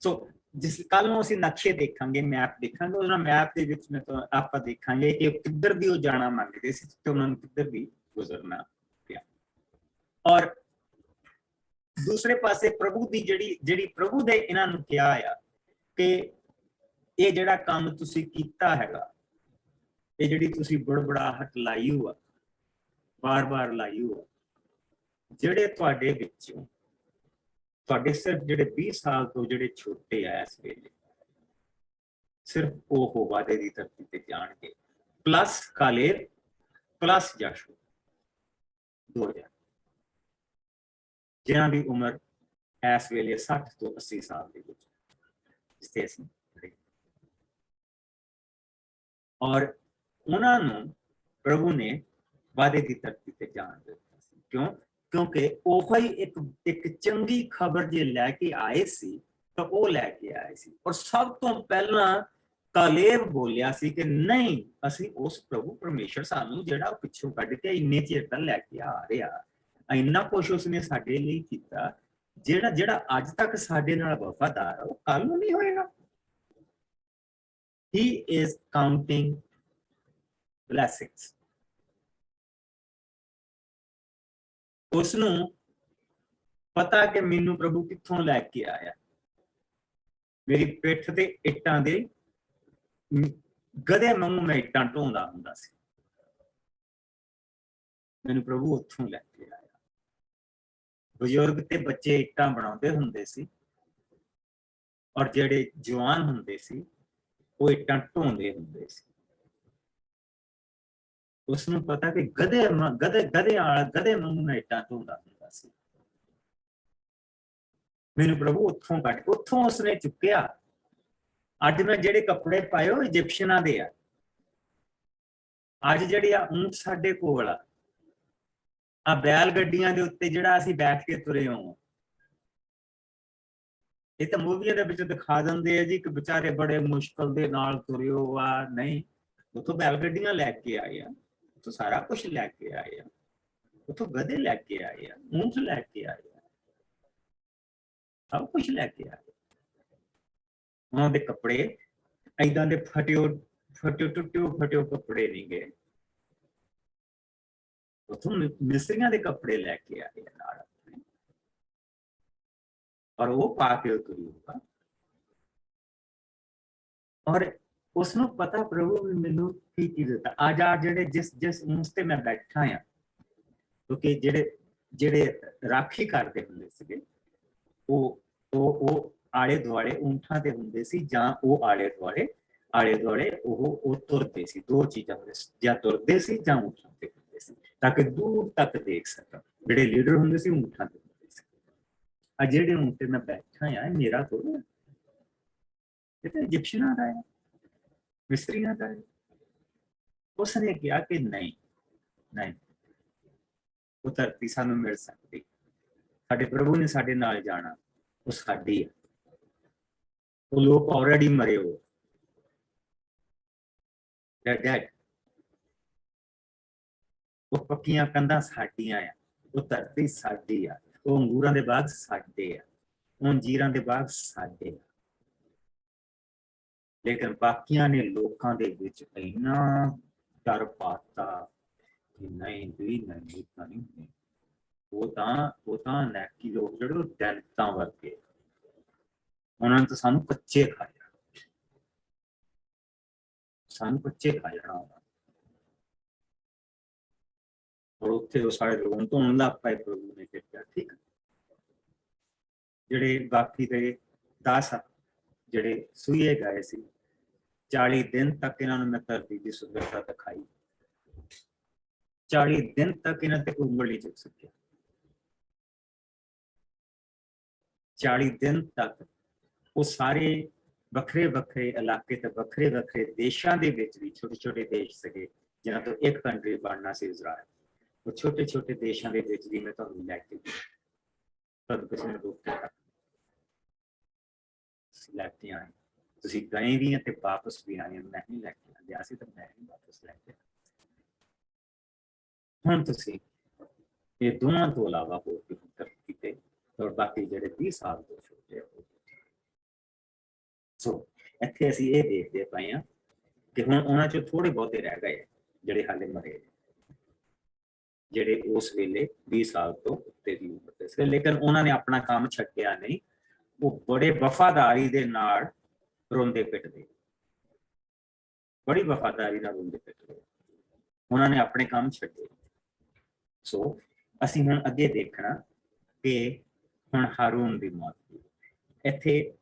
ਸੋ ਜਿਸ ਕੱਲ ਨੂੰ ਅਸੀਂ ਨਕਸ਼ੇ ਦੇਖਾਂਗੇ, ਮੈਪ ਦੇਖਾਂਗੇ, ਉਹਨਾਂ ਮੈਪ ਦੇ ਵਿੱਚ ਆਪਾਂ ਦੇਖਾਂਗੇ ਕਿ ਕਿੱਧਰ ਦੀ ਉਹ ਜਾਣਾ ਮੰਗਦੇ ਸੀ ਤੇ ਉਹਨਾਂ ਨੂੰ ਕਿੱਧਰ ਦੀ ਗੁਜ਼ਰਨਾ ਪਿਆ। ਔਰ ਦੂਸਰੇ ਪਾਸੇ ਪ੍ਰਭੂ ਦੀ ਜਿਹੜੀ ਪ੍ਰਭੂ ਦੇ ਇਹਨਾਂ ਨੂੰ ਕਿਹਾ ਆ ਕਿ ਇਹ ਜਿਹੜਾ ਕੰਮ ਤੁਸੀਂ ਕੀਤਾ ਹੈਗਾ, ਇਹ ਜਿਹੜੀ ਤੁਸੀਂ ਬੜਬੜਾਹਟ ਲਾਈ ਹੋਆ, ਬਾਰ-ਬਾਰ ਲਾਈ ਹੋਆ, ਜਿਹੜੇ ਤੁਹਾਡੇ ਵਿੱਚੋਂ ਤੁਹਾਡੇ ਸਿਰਫ ਜਿਹੜੇ 20 ਸਾਲ ਤੋਂ ਜਿਹੜੇ ਛੋਟੇ ਆ ਇਸ ਵੇਲੇ, ਸਿਰਫ ਉਹ ਵਾਅਦੇ ਦੀ ਧਰਤੀ ਤੇ ਜਾਣਗੇ, ਪਲੱਸ ਕਾਲੇਬ ਪਲੱਸ ਯਾਸ਼ੂ 2000, ਜਿਨ੍ਹਾਂ ਦੀ ਉਮਰ ਇਸ ਵੇਲੇ 60 ਤੋਂ 80 ਸਾਲ ਦੇ ਵਿੱਚ ਜਿੱਥੇ ਅਸੀਂ ਔਰ ਉਹਨਾਂ ਨੂੰ ਪ੍ਰਭੂ ਨੇ ਵਾਅਦੇ ਦੀ ਧਰਤੀ ਤੇ ਜਾਣ ਦਿੱਤਾ ਸੀ। ਕਿਉਂ? ਕਿਉਂਕਿ ਉਹ ਹੀ ਇੱਕ ਚੰਗੀ ਖਬਰ ਜੇ ਲੈ ਕੇ ਆਏ ਸੀ ਤਾਂ ਉਹ ਲੈ ਕੇ ਆਏ ਸੀ। ਔਰ ਸਭ ਤੋਂ ਪਹਿਲਾਂ ਕਾਲੇਬ ਬੋਲਿਆ ਸੀ ਕਿ ਨਹੀਂ, ਅਸੀਂ ਉਸ ਪ੍ਰਭੂ ਪਰਮੇਸ਼ਰ ਸਾਨੂੰ ਜਿਹੜਾ ਪਿੱਛੋਂ ਕੱਢ ਕੇ ਇੰਨੇ ਚਿਰ ਤੱਕ ਲੈ ਕੇ ਆ ਰਿਹਾ, ਇੰਨਾ ਕੁਛ ਉਸਨੇ ਸਾਡੇ ਲਈ ਕੀਤਾ, ਜਿਹੜਾ ਅੱਜ ਤੱਕ ਸਾਡੇ ਨਾਲ ਵਫਾਦਾਰ ਉਹ ਕੱਲ ਨੂੰ ਨਹੀਂ ਹੋਏਗਾ। He is counting blessings. ਉਸਨੂੰ ਪਤਾ ਕਿ ਮੈਨੂੰ ਪ੍ਰਭੂ ਕਿੱਥੋਂ ਲੈ ਕੇ ਆਇਆ, ਮੇਰੀ ਪਿੱਠ ਤੇ ਇੱਟਾਂ ਦੇ ਗਧੇ ਵਾਂਗੂ ਮੈਂ ਇੱਟਾਂ ਢੋਂਦਾ ਹੁੰਦਾ ਸੀ, ਮੈਨੂੰ ਪ੍ਰਭੂ ਉੱਥੋਂ ਲੈ ਕੇ ਆਇਆ। ਬਜ਼ੁਰਗ ਤੇ ਬੱਚੇ ਇੱਟਾਂ ਬਣਾਉਂਦੇ ਹੁੰਦੇ ਸੀ ਔਰ ਜਿਹੜੇ ਜਵਾਨ ਹੁੰਦੇ ਸੀ ਉਹ ਇੱਟਾਂ ਢੋਂਦੇ ਹੁੰਦੇ ਸੀ। ਉਸਨੂੰ ਪਤਾ ਕਿ ਗਧੇ ਵਾਂਗੂ ਮੈਂ ਇੱਟਾਂ ਢੋਂਦਾ ਹੁੰਦਾ ਸੀ। ਮੈਨੂੰ ਪ੍ਰਭੂ ਉੱਥੋਂ ਕੱਢ, ਉੱਥੋਂ ਉਸਨੇ ਚੁੱਕਿਆ। ਅੱਜ ਮੈਂ ਜਿਹੜੇ ਕੱਪੜੇ ਪਾਏ ਉਹ ਇਜਿਪਸ਼ੀਅਨਾਂ ਦੇ ਆ। ਅੱਜ ਜਿਹੜੀ ਆ ਊਂਠ ਸਾਡੇ ਕੋਲ ਆ ਬੈਲ ਗੱਡੀਆਂ ਦੇ ਉੱਤੇ ਜਿਹੜਾ ਅਸੀਂ ਬੈਠ ਕੇ ਤੁਰੇ ਹਾਂ। ਇਹ ਤਾਂ ਮੂਵੀਆਂ ਦੇ ਵਿੱਚ ਦਿਖਾ ਦਿੰਦੇ ਆ ਜੀ ਕਿ ਵਿਚਾਰੇ ਬੜੇ ਮੁਸ਼ਕਲ ਦੇ ਨਾਲ ਤੁਰਿਓ ਆ। ਨਹੀਂ, ਉੱਥੋਂ ਬੈਲ ਗੱਡੀਆਂ ਲੈ ਕੇ ਆਏ ਆ, ਉੱਥੋਂ ਸਾਰਾ ਕੁਝ ਲੈ ਕੇ ਆਏ ਆ, ਉੱਥੋਂ ਗਧੇ ਲੈ ਕੇ ਆਏ ਆ, ਊਂਠ ਲੈ ਕੇ ਆਏ ਆ, ਸਭ ਕੁਝ ਲੈ ਕੇ ਆਏ। ਉਹਨਾਂ ਦੇ ਕੱਪੜੇ ਏਦਾਂ ਦੇ ਫਟਿਓ ਕੱਪੜੇ ਨਹੀਂ ਗਏ। ਉੱਥੋਂ ਮਿਸਰੀਆਂ ਦੇ ਕੱਪੜੇ ਲੈ ਕੇ ਆਏ ਨਾਲ ਆਪਣੇ, ਔਰ ਉਹ ਪਾ ਕੇ ਤੁਰਿਆ। ਔਰ ਉਸਨੂੰ ਪਤਾ ਪ੍ਰਭੂ ਵੀ ਮੈਨੂੰ ਕੀ ਕੀ ਦਿੱਤਾ। ਅੱਜ ਆ ਜਿਹੜੇ ਜਿਸ ਊਂਠ ਤੇ ਮੈਂ ਬੈਠਾ ਆ, ਕਿਉਂਕਿ ਜਿਹੜੇ ਰਾਖੀ ਕਰਦੇ ਹੁੰਦੇ ਸੀਗੇ ਉਹ ਆਲੇ ਦੁਆਲੇ ਊਂਠਾਂ ਤੇ ਹੁੰਦੇ ਸੀ, ਜਾਂ ਉਹ ਆਲੇ ਦੁਆਲੇ ਉਹ ਤੁਰਦੇ ਸੀ। ਦੋ ਚੀਜ਼ਾਂ ਹੁੰਦੇ ਸੀ, ਜਾਂ ਤੁਰਦੇ ਸੀ ਜਾਂ ਊਂਠਾਂ ਤੇ ਹੁੰਦੇ ਸੀ, ਤਾਂ ਕਿ ਦੂਰ ਤੱਕ ਦੇਖ ਸਕਣ। ਜਿਹੜੇ ਲੀਡਰ ਹੁੰਦੇ ਸੀ ਊਂਠਾਂ ਤੇ ਹੁੰਦੇ ਸੀ। ਆ ਜਿਹੜੇ ਊਂਠ ਤੇ ਮੈਂ ਬੈਠਾ ਆ, ਮੇਰਾ ਥੋੜਾ, ਇਹ ਤਾਂ ਇਜਿਪਸ਼ੀਅਨਾਂ ਦਾ ਹੈ, ਮਿਸਰੀਆਂ ਦਾ ਹੈ। ਉਸਨੇ ਕਿਹਾ ਕਿ ਨਹੀਂ, ਉਹ ਧਰਤੀ ਸਾਨੂੰ ਮਿਲ ਸਕਦੀ। ਸਾਡੇ ਪ੍ਰਭੂ ਨੇ ਸਾਡੇ ਨਾਲ ਜਾਣਾ, ਉਹ ਸਾਡੀ ਹੈ। ਉਹ ਲੋਕ ਆਲਰੇਡੀ ਮਰੇ ਹੋ, ਡੈਡ। ਉਹ ਪੱਕੀਆਂ ਕੰਧਾਂ ਸਾਡੀਆਂ ਆ, ਉਹ ਧਰਤੀ ਸਾਡੀ ਆ, ਉਹ ਅੰਗੂਰਾਂ ਦੇ ਬਾਗ ਸਾਡੇ ਆ, ਉਹ ਅੰਜੀਰਾਂ ਦੇ ਬਾਗ ਸਾਡੇ ਆ। ਲੇਕਿਨ ਬਾਕੀਆਂ ਨੇ ਲੋਕਾਂ ਦੇ ਵਿੱਚ ਇੰਨਾ ਡਰ ਪਾਤਾ ਕਿ ਨਹੀਂ ਤਾਂ ਨਹੀਂ। ਉਹ ਤਾਂ ਨੈਕੀ ਲੋਕ ਜਿਹੜੇ ਉਹ ਦੈਂਤਾਂ ਵਰਗੇ, ਉਹਨਾਂ ਨੇ ਤਾਂ ਸਾਨੂੰ ਕੱਚੇ ਖਾ ਜਾਣਾ। ਔਰ ਉੱਥੇ ਉਹ ਸਾਰੇ ਲੋਕਾਂ ਤੋਂ ਲੱਗ ਪਏ। ਪ੍ਰਭੂ ਨੇ ਕਿਹਾ ਠੀਕ, ਜਿਹੜੇ ਬਾਕੀ ਦੇ 10 ਜਿਹੜੇ ਸੂਏ ਗਏ ਸੀ, 40 ਦਿਨ ਤੱਕ ਇਹਨਾਂ ਨੂੰ ਮੈਂ ਧਰਤੀ ਦੀ ਸੁੰਦਰਤਾ ਦਿਖਾਈ। 40 ਦਿਨ ਤੱਕ ਇਹਨਾਂ ਤੇ ਉਂਗਲ ਨਹੀਂ ਚੁੱਕ ਸਕਿਆ। 40 ਦਿਨ ਤੱਕ ਉਹ ਸਾਰੇ ਵੱਖਰੇ ਇਲਾਕੇ ਤੇ ਵੱਖਰੇ ਦੇਸ਼ਾਂ ਦੇ ਵਿੱਚ ਵੀ, ਛੋਟੇ ਦੇਸ਼ ਸੀਗੇ ਜਿਨ੍ਹਾਂ ਤੋਂ ਇੱਕ ਕੰਟਰੀ ਬਣਨਾ ਸੀ ਇਜ਼ਰਾਈਲ, ਉਹ ਛੋਟੇ ਦੇਸ਼ਾਂ ਦੇ ਵਿੱਚ ਵੀ ਮੈਂ ਤੁਹਾਨੂੰ ਲੈ ਕੇ ਤੁਹਾਨੂੰ ਕਿਸੇ ਨੇ ਰੋਕਿਆ ਲੈ ਕੇ ਆਏ। ਤੁਸੀਂ ਗਏ ਵੀ ਤੇ ਵਾਪਸ ਵੀ ਆਏ। ਮੈਂ ਨਹੀਂ ਲੈ ਕੇ ਆਇਆ ਸੀ ਤਾਂ ਮੈਂ ਨਹੀਂ ਵਾਪਸ ਲੈ ਕੇ ਆਇਆ। ਹੁਣ ਤੁਸੀਂ ਇਹ ਦੋਵਾਂ ਤੋਂ ਇਲਾਵਾ ਹੋਰ ਧਰਤੀ ਤੇ ਔਰ ਬਾਕੀ ਜਿਹੜੇ 20 ਸਾਲ ਤੋਂ ਛੋਟੇ ਹੋ। ਸੋ ਇੱਥੇ ਅਸੀਂ ਇਹ ਦੇਖਦੇ ਪਏ ਹਾਂ ਕਿ ਹੁਣ ਉਹਨਾਂ ਚੋਂ ਥੋੜੇ ਬਹੁਤੇ ਰਹਿ ਗਏ ਜਿਹੜੇ ਹਾਲੇ ਮਰੇ, ਜਿਹੜੇ ਉਸ ਵੇਲੇ 20 ਸਾਲ ਤੋਂ ਉੱਤੇ ਦੀ ਉਮਰ ਦੇ ਸੀ। ਲੇਕਿਨ ਉਹਨਾਂ ਨੇ ਆਪਣਾ ਕੰਮ ਛੱਡਿਆ ਨਹੀਂ। ਉਹ ਬੜੇ ਵਫਾਦਾਰੀ ਦੇ ਨਾਲ ਰੋਂਦੇ ਪਿੱਟਦੇ, ਬੜੀ ਵਫਾਦਾਰੀ ਨਾਲ ਰੋਂਦੇ ਪਿੱਟਦੇ। ਉਹਨਾਂ ਨੇ ਆਪਣੇ ਕੰਮ ਛੱਡੇ। ਸੋ ਅਸੀਂ ਹੁਣ ਅੱਗੇ ਦੇਖਣਾ ਕਿ ਹੁਣ ਹਾਰੂਨ ਦੀ ਮੌਤ। ਇੱਥੇ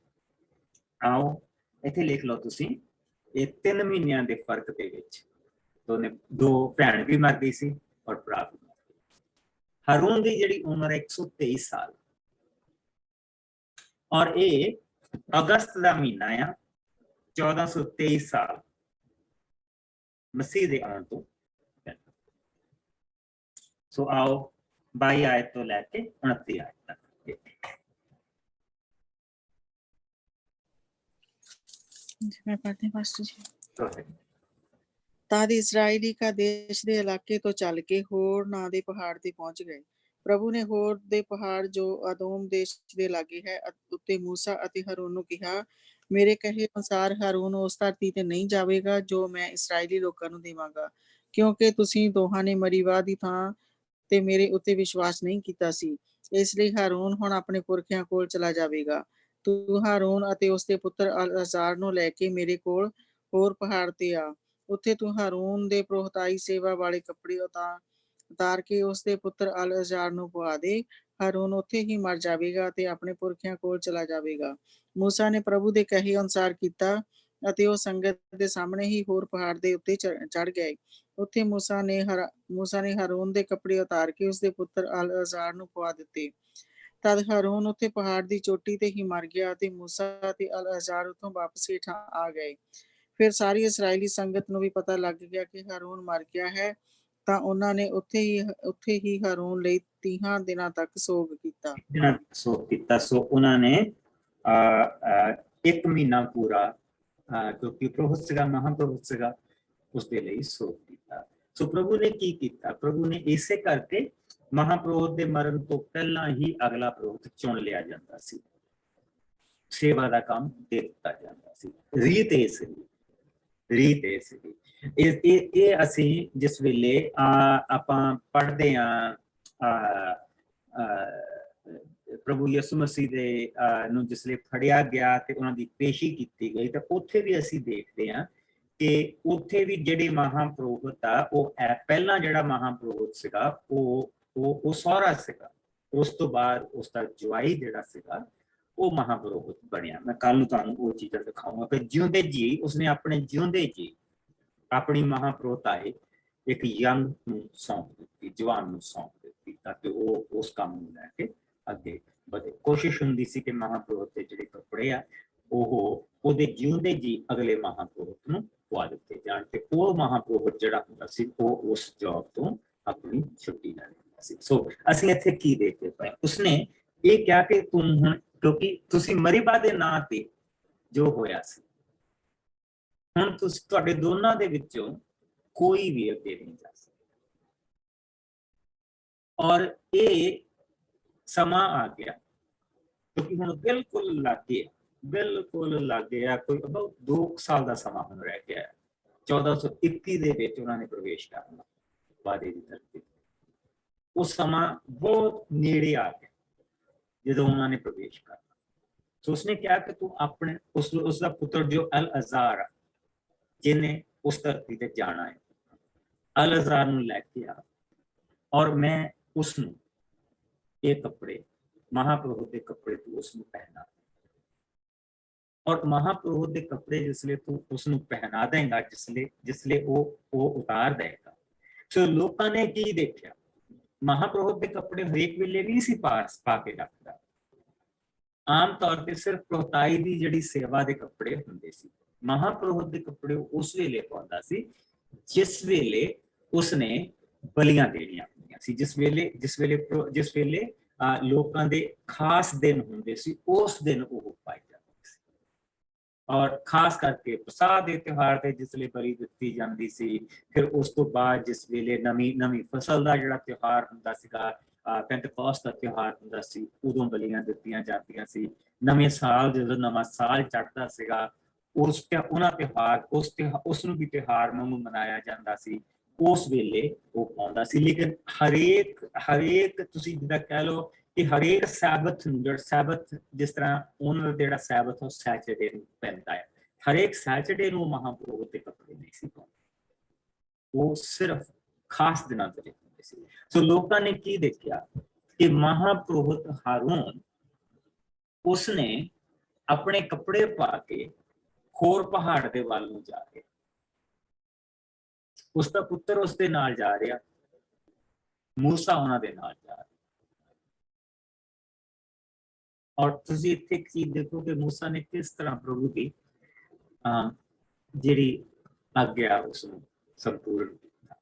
ਆਓ, ਇੱਥੇ ਲਿਖ ਲਓ ਤੁਸੀਂ, ਇਹ 3 ਮਹੀਨਿਆਂ ਦੇ ਫਰਕ ਦੇ ਵਿੱਚ ਦੋ ਭੈਣ ਵੀ ਮਰ ਗਈ ਸੀ ਔਰ ਭਰਾ ਵੀ ਮਰ ਗਏ। ਹਾਰੂਨ ਦੀ ਜਿਹੜੀ ਉਮਰ 123 ਸਾਲ, ਔਰ ਇਹ ਅਗਸਤ ਦਾ ਮਹੀਨਾ ਆ, 1423 ਸਾਲ ਮਸੀਹ ਦੇ ਆਉਣ ਤੋਂ। ਸੋ ਆਓ 22 ਆਇਤ ਤੋਂ ਲੈ ਕੇ 29 ਆਇਤ ਤੱਕ। मैं पढ़ती पास्टर जी। तद इस्राएली का देश ਦੇ ਇਲਾਕੇ ਤੋਂ ਚੱਲ ਕੇ ਹੋਰ ਨਾਂ ਦੇ ਪਹਾੜ ਤੇ ਪਹੁੰਚ ਗਏ। ਪ੍ਰਭੂ ਨੇ ਹੋਰ ਦੇ ਪਹਾੜ ਜੋ ਅਦੋਮ ਦੇਸ਼ ਦੇ ਲਾਗੇ ਹੈ ਉੱਤੇ ਮੂਸਾ ਅਤੇ ਹਾਰੂਨ ਨੂੰ ਕਿਹਾ, ਮੇਰੇ ਕਹੇ ਅਨੁਸਾਰ ਹਾਰੂਨ ਉਸ ਧਰਤੀ ਤੇ ਨਹੀਂ ਜਾਵੇਗਾ ਜੋ ਮੈਂ ਇਸਰਾਏਲੀ ਲੋਕਾਂ ਨੂੰ ਦੇਵਾਂਗਾ, ਕਿਉਂਕਿ ਤੁਸੀਂ ਦੋਹਾਂ ਨੇ ਮਰੀਵਾ ਦੀ ਥਾਂ ਤੇ ਮੇਰੇ ਉੱਤੇ ਵਿਸ਼ਵਾਸ ਨਹੀਂ ਕੀਤਾ ਸੀ। ਇਸ ਲਈ ਹਾਰੂਨ ਹੁਣ ਆਪਣੇ ਪੁਰਖਿਆਂ ਕੋਲ ਚਲਾ ਜਾਵੇਗਾ। ਤੂੰ ਹਾਰੂਨ ਅਤੇ ਉਸਦੇ ਪੁੱਤਰ ਅਲਆਜ਼ਾਰ ਨੂੰ ਲੈ ਕੇ ਮੇਰੇ ਕੋਲ ਹੋਰ ਪਹਾੜ ਤੇ ਆ। ਉੱਥੇ ਤੂੰ ਹਾਰੂਨ ਦੇ ਪ੍ਰੋਹਤਾਈ ਸੇਵਾ ਵਾਲੇ ਕੱਪੜੇ ਉਤਾਰ ਕੇ ਉਸਦੇ ਪੁੱਤਰ ਅਲਆਜ਼ਾਰ ਨੂੰ ਪਵਾ ਦੇ। ਹਾਰੂਨ ਉੱਥੇ ਹੀ ਮਰ ਜਾਵੇਗਾ ਤੇ ਆਪਣੇ ਪੁਰਖਿਆਂ ਕੋਲ ਚਲਾ ਜਾਵੇਗਾ। ਮੂਸਾ ਨੇ ਪ੍ਰਭੂ ਦੇ ਕਹੇ ਅਨੁਸਾਰ ਕੀਤਾ ਅਤੇ ਉਹ ਸੰਗਤ ਦੇ ਸਾਹਮਣੇ ਹੀ ਹੋਰ ਪਹਾੜ ਦੇ ਉੱਤੇ ਚੜ ਗਏ। ਉੱਥੇ ਮੂਸਾ ਨੇ ਹਾਰੂਨ ਦੇ ਕੱਪੜੇ ਉਤਾਰ ਕੇ ਉਸਦੇ ਪੁੱਤਰ ਅਲਆਜ਼ਾਰ ਨੂੰ ਪਵਾ ਦਿੱਤੇ। ਤਦ ਹਾਰੂਨ ਉੱਥੇ ਪਹਾੜ ਦੀ ਚੋਟੀ ਤੇ ਹੀ ਮਰ ਗਿਆ ਅਤੇ ਮੂਸਾ ਅਤੇ ਅਲਆਜ਼ਾਰ ਉੱਥੋਂ ਵਾਪਸ ਹੇਠਾਂ ਆ ਗਏ। ਫਿਰ ਸਾਰੀ ਇਸਰਾਏਲੀ ਸੰਗਤ ਨੂੰ ਵੀ ਪਤਾ ਲੱਗ ਗਿਆ ਕਿ ਹਾਰੂਨ ਮਰ ਗਿਆ ਹੈ, ਤਾਂ ਉਹਨਾਂ ਨੇ ਉੱਥੇ ਹੀ ਹਾਰੂਨ ਲਈ 30 ਦਿਨਾਂ ਤੱਕ ਸੋਗ ਕੀਤਾ। ਸੋਗ ਕੀਤਾ। ਸੋ ਉਹਨਾਂ ਨੇ 1 ਮਹੀਨਾ ਪੂਰਾ ਕਿਉਂਕਿ ਪ੍ਰਭੂ ਸੀਗਾ, ਮਹਾਂਪ੍ਰਭੂ ਸੀਗਾ, ਉਸਦੇ ਲਈ ਸੋਗ ਕੀਤਾ। ਸੋ ਪ੍ਰਭੂ ਨੇ ਕੀ ਕੀਤਾ? ਪ੍ਰਭੂ ਨੇ ਇਸੇ ਕਰਕੇ ਮਹਾਂਪੁਰੋਹਿਤ ਦੇ ਮਰਨ ਤੋਂ ਪਹਿਲਾਂ ਹੀ ਅਗਲਾ ਪੁਰੋਹਿਤ ਚੁਣ ਲਿਆ ਜਾਂਦਾ ਸੀ, ਸੇਵਾ ਦਾ ਕੰਮ ਦੇ ਦਿੱਤਾ ਜਾਂਦਾ ਸੀ। ਰੀਤ ਇਹ ਸੀ। ਇਹ ਅਸੀਂ ਜਿਸ ਵੇਲੇ ਆਪਾਂ ਪੜ੍ਹਦੇ ਹਾਂ ਪ੍ਰਭੂ ਯਿਸੂ ਮਸੀਹ ਦੇ ਨੂੰ ਜਿਸ ਵੇਲੇ ਫੜਿਆ ਗਿਆ ਤੇ ਉਹਨਾਂ ਦੀ ਪੇਸ਼ੀ ਕੀਤੀ ਗਈ, ਤਾਂ ਉੱਥੇ ਵੀ ਅਸੀਂ ਦੇਖਦੇ ਹਾਂ ਕਿ ਉੱਥੇ ਵੀ ਜਿਹੜੇ ਮਹਾਂਪੁਰੋਹਿਤ ਆ, ਉਹ ਪਹਿਲਾਂ ਜਿਹੜਾ ਮਹਾਂਪੁਰੋਹਿਤ ਸੀਗਾ ਉਹ ਸਹੁਰਾ ਸੀਗਾ। ਉਸ ਤੋਂ ਬਾਅਦ ਉਸਦਾ ਜਵਾਈ ਜਿਹੜਾ ਸੀਗਾ ਉਹ ਮਹਾਂਪੁਰੋਹਿਤ ਬਣਿਆ। ਮੈਂ ਕੱਲ ਨੂੰ ਤੁਹਾਨੂੰ ਉਹ ਚੀਜ਼ਾਂ ਦਿਖਾਊਂਗਾ ਕਿ ਜਿਉਂਦੇ ਜੀ ਉਸਨੇ ਆਪਣੇ ਜਿਉਂਦੇ ਜੀ ਆਪਣੀ ਮਹਾਂਪੁਰੋਹਿਤਾਈ ਇੱਕ ਯੰਗ ਨੂੰ ਸੌਂਪ ਦਿੱਤੀ, ਜਵਾਨ ਨੂੰ ਸੌਂਪ ਦਿੱਤੀ, ਤਾਂ ਕਿ ਉਹ ਉਸ ਕੰਮ ਨੂੰ ਲੈ ਕੇ ਅੱਗੇ ਵਧੇ। ਕੋਸ਼ਿਸ਼ ਹੁੰਦੀ ਸੀ ਕਿ ਮਹਾਂਪੁਰੋਹਿਤ ਦੇ ਜਿਹੜੇ ਕੱਪੜੇ ਆ ਉਹਦੇ ਜਿਉਂਦੇ ਜੀ ਅਗਲੇ ਮਹਾਂਪੁਰੋਹਿਤ ਨੂੰ ਪਵਾ ਦਿੱਤੇ ਜਾਣ, ਤੇ ਉਹ ਮਹਾਂਪੁਰੋਹਿਤ ਜਿਹੜਾ ਹੁੰਦਾ ਸੀ ਉਹ ਉਸ ਜੌਬ ਤੋਂ ਆਪਣੀ ਛੁੱਟੀ ਲੈ ਲੈਂਦਾ ਸੀ। ਸੋ ਅਸੀਂ ਇੱਥੇ ਕੀ ਦੇਖਦੇ ਪਏ? ਉਸਨੇ ਇਹ ਕਿਹਾ ਕਿ ਤੂੰ ਹੁਣ, ਕਿਉਂਕਿ ਤੁਸੀਂ ਮਰੀਬਾ ਦੇ ਨਾਂ ਤੇ ਜੋ ਹੋਇਆ ਸੀ, ਹੁਣ ਤੁਹਾਡੇ ਦੋਨਾਂ ਦੇ ਵਿੱਚੋਂ ਕੋਈ ਵੀ ਅੱਗੇ ਨਹੀਂ ਜਾ ਸਕਦਾ। ਔਰ ਇਹ ਸਮਾਂ ਆ ਗਿਆ ਕਿਉਂਕਿ ਹੁਣ ਬਿਲਕੁਲ ਲੱਗ ਗਿਆ ਕੋਈ ਅਬਾਊਟ 2 ਸਾਲ ਦਾ ਸਮਾਂ ਹੁਣ ਰਹਿ ਗਿਆ। 1421 ਦੇ ਵਿੱਚ ਉਹਨਾਂ ਨੇ ਪ੍ਰਵੇਸ਼ ਕਰਨਾ ਵਾਅਦੇ ਦੀ ਧਰਤੀ। ਉਹ ਸਮਾਂ ਬਹੁਤ ਨੇੜੇ ਆ ਗਿਆ ਜਦੋਂ ਉਹਨਾਂ ਨੇ ਪ੍ਰਵੇਸ਼ ਕਰਨਾ। ਸੋ ਉਸਨੇ ਕਿਹਾ ਕਿ ਤੂੰ ਆਪਣੇ ਉਸਦਾ ਪੁੱਤਰ ਜੋ ਅਲਆਜ਼ਾਰ, ਜਿਹਨੇ ਉਸ ਧਰਤੀ ਤੇ ਜਾਣਾ ਹੈ, ਅਲਆਜ਼ਾਰ ਨੂੰ ਲੈ ਕੇ ਆ, ਔਰ ਮੈਂ ਉਸਨੂੰ ਇਹ ਕੱਪੜੇ, ਮਹਾਂਪੁਰੋਹਿਤ ਦੇ ਕੱਪੜੇ ਤੂੰ ਉਸਨੂੰ ਪਹਿਨਾ। ਔਰ ਮਹਾਂਪੁਰੋਹਿਤ ਦੇ ਕੱਪੜੇ ਜਿਸਲੇ ਤੂੰ ਉਸਨੂੰ ਪਹਿਨਾ ਦੇਂਗਾ, ਜਿਸਲੇ ਉਹ ਉਤਾਰ ਦੇਗਾ। ਸੋ ਲੋਕਾਂ ਨੇ ਕੀ ਦੇਖਿਆ? ਮਹਾਂਪੁਰੋਹਿਤ ਦੇ ਕੱਪੜੇ ਹਰੇਕ ਵੇਲੇ ਨਹੀਂ ਸੀ ਪਾ ਕੇ ਰੱਖਦਾ। ਆਮ ਤੌਰ ਤੇ ਸਿਰਫ ਪ੍ਰੋਤਾਈ ਦੀ ਜਿਹੜੀ ਸੇਵਾ ਦੇ ਕੱਪੜੇ ਹੁੰਦੇ ਸੀ। ਮਹਾਂਪੁਰੋਹਿਤ ਦੇ ਕੱਪੜੇ ਉਸ ਵੇਲੇ ਪਾਉਂਦਾ ਸੀ ਜਿਸ ਵੇਲੇ ਉਸਨੇ ਬਲੀਆਂ ਦੇਣੀਆਂ ਹੁੰਦੀਆਂ ਸੀ, ਜਿਸ ਵੇਲੇ ਲੋਕਾਂ ਦੇ ਖਾਸ ਦਿਨ ਹੁੰਦੇ ਸੀ, ਉਸ ਦਿਨ ਉਹ ਪਾਏ ਜਾਂਦੇ ਸੀ। ਔਰ ਖਾਸ ਕਰਕੇ ਪ੍ਰਸਾਦ ਦੇ ਤਿਉਹਾਰ ਤੇ ਜਿਸ ਲਈ ਬਲੀ ਦਿੱਤੀ ਜਾਂਦੀ ਸੀ। ਫਿਰ ਉਸ ਤੋਂ ਬਾਅਦ ਜਿਸ ਵੇਲੇ ਨਵੀਂ ਫਸਲ ਦਾ ਜਿਹੜਾ ਤਿਉਹਾਰ ਹੁੰਦਾ ਸੀਗਾ, ਪੈਂਤੇਕੋਸਤ ਦਾ ਤਿਉਹਾਰ ਹੁੰਦਾ ਸੀ, ਉਦੋਂ ਬਲੀਆਂ ਦਿੱਤੀਆਂ ਜਾਂਦੀਆਂ ਸੀ। ਨਵੇਂ ਸਾਲ ਜਦੋਂ ਨਵਾਂ ਸਾਲ ਚੜ੍ਹਦਾ ਸੀਗਾ, ਉਸ ਨੂੰ ਵੀ ਤਿਉਹਾਰ ਵਾਂਗੂ ਮਨਾਇਆ ਜਾਂਦਾ ਸੀ। ਉਸ ਵੇਲੇ ਉਹ ਪਾਉਂਦਾ ਸੀ। ਲੇਕਿਨ ਹਰੇਕ ਤੁਸੀਂ ਜਿੱਦਾਂ ਕਹਿ ਲਓ ਕਿ ਹਰੇਕ ਸੈਬਤ ਨੂੰ, ਜਿਹੜਾ ਸੈਬਤ ਜਿਸ ਤਰ੍ਹਾਂ ਉਹਨਾਂ ਦਾ ਜਿਹੜਾ ਸੈਬਤ ਉਹ ਸੈਚਰਡੇ ਨੂੰ ਪੈਂਦਾ ਹੈ, ਹਰੇਕ ਸੈਚਰਡੇ ਨੂੰ ਮਹਾਂਪੁਰੋਹਿਤ ਦੇ ਕੱਪੜੇ ਨਹੀਂ ਸੀ ਪਾਉਂਦੇ। ਉਹ ਸਿਰਫ ਖਾਸ ਦਿਨਾਂ ਤੇ ਹੁੰਦੇ ਸੀ। ਸੋ ਲੋਕਾਂ ਨੇ ਕੀ ਦੇਖਿਆ ਕਿ ਮਹਾਂਪੁਰੋਹਿਤ ਹਾਰੂਨ, ਉਸਨੇ ਆਪਣੇ ਕੱਪੜੇ ਪਾ ਕੇ ਹੋਰ ਪਹਾੜ ਦੇ ਵੱਲ ਨੂੰ ਜਾ ਰਿਹਾ, ਉਸਦਾ ਪੁੱਤਰ ਉਸਦੇ ਨਾਲ ਜਾ ਰਿਹਾ, ਮੂਸਾ ਉਹਨਾਂ ਦੇ ਨਾਲ ਜਾ ਰਿਹਾ। ਔਰ ਤੁਸੀਂ ਇੱਥੇ ਇੱਕ ਚੀਜ਼ ਦੇਖੋ ਕਿ ਮੂਸਾ ਨੇ ਕਿਸ ਤਰ੍ਹਾਂ ਪ੍ਰਭੂ ਦੀ ਜਿਹੜੀ ਆਗਿਆ ਉਸਨੂੰ ਸੰਪੂਰਨ ਕੀਤਾ।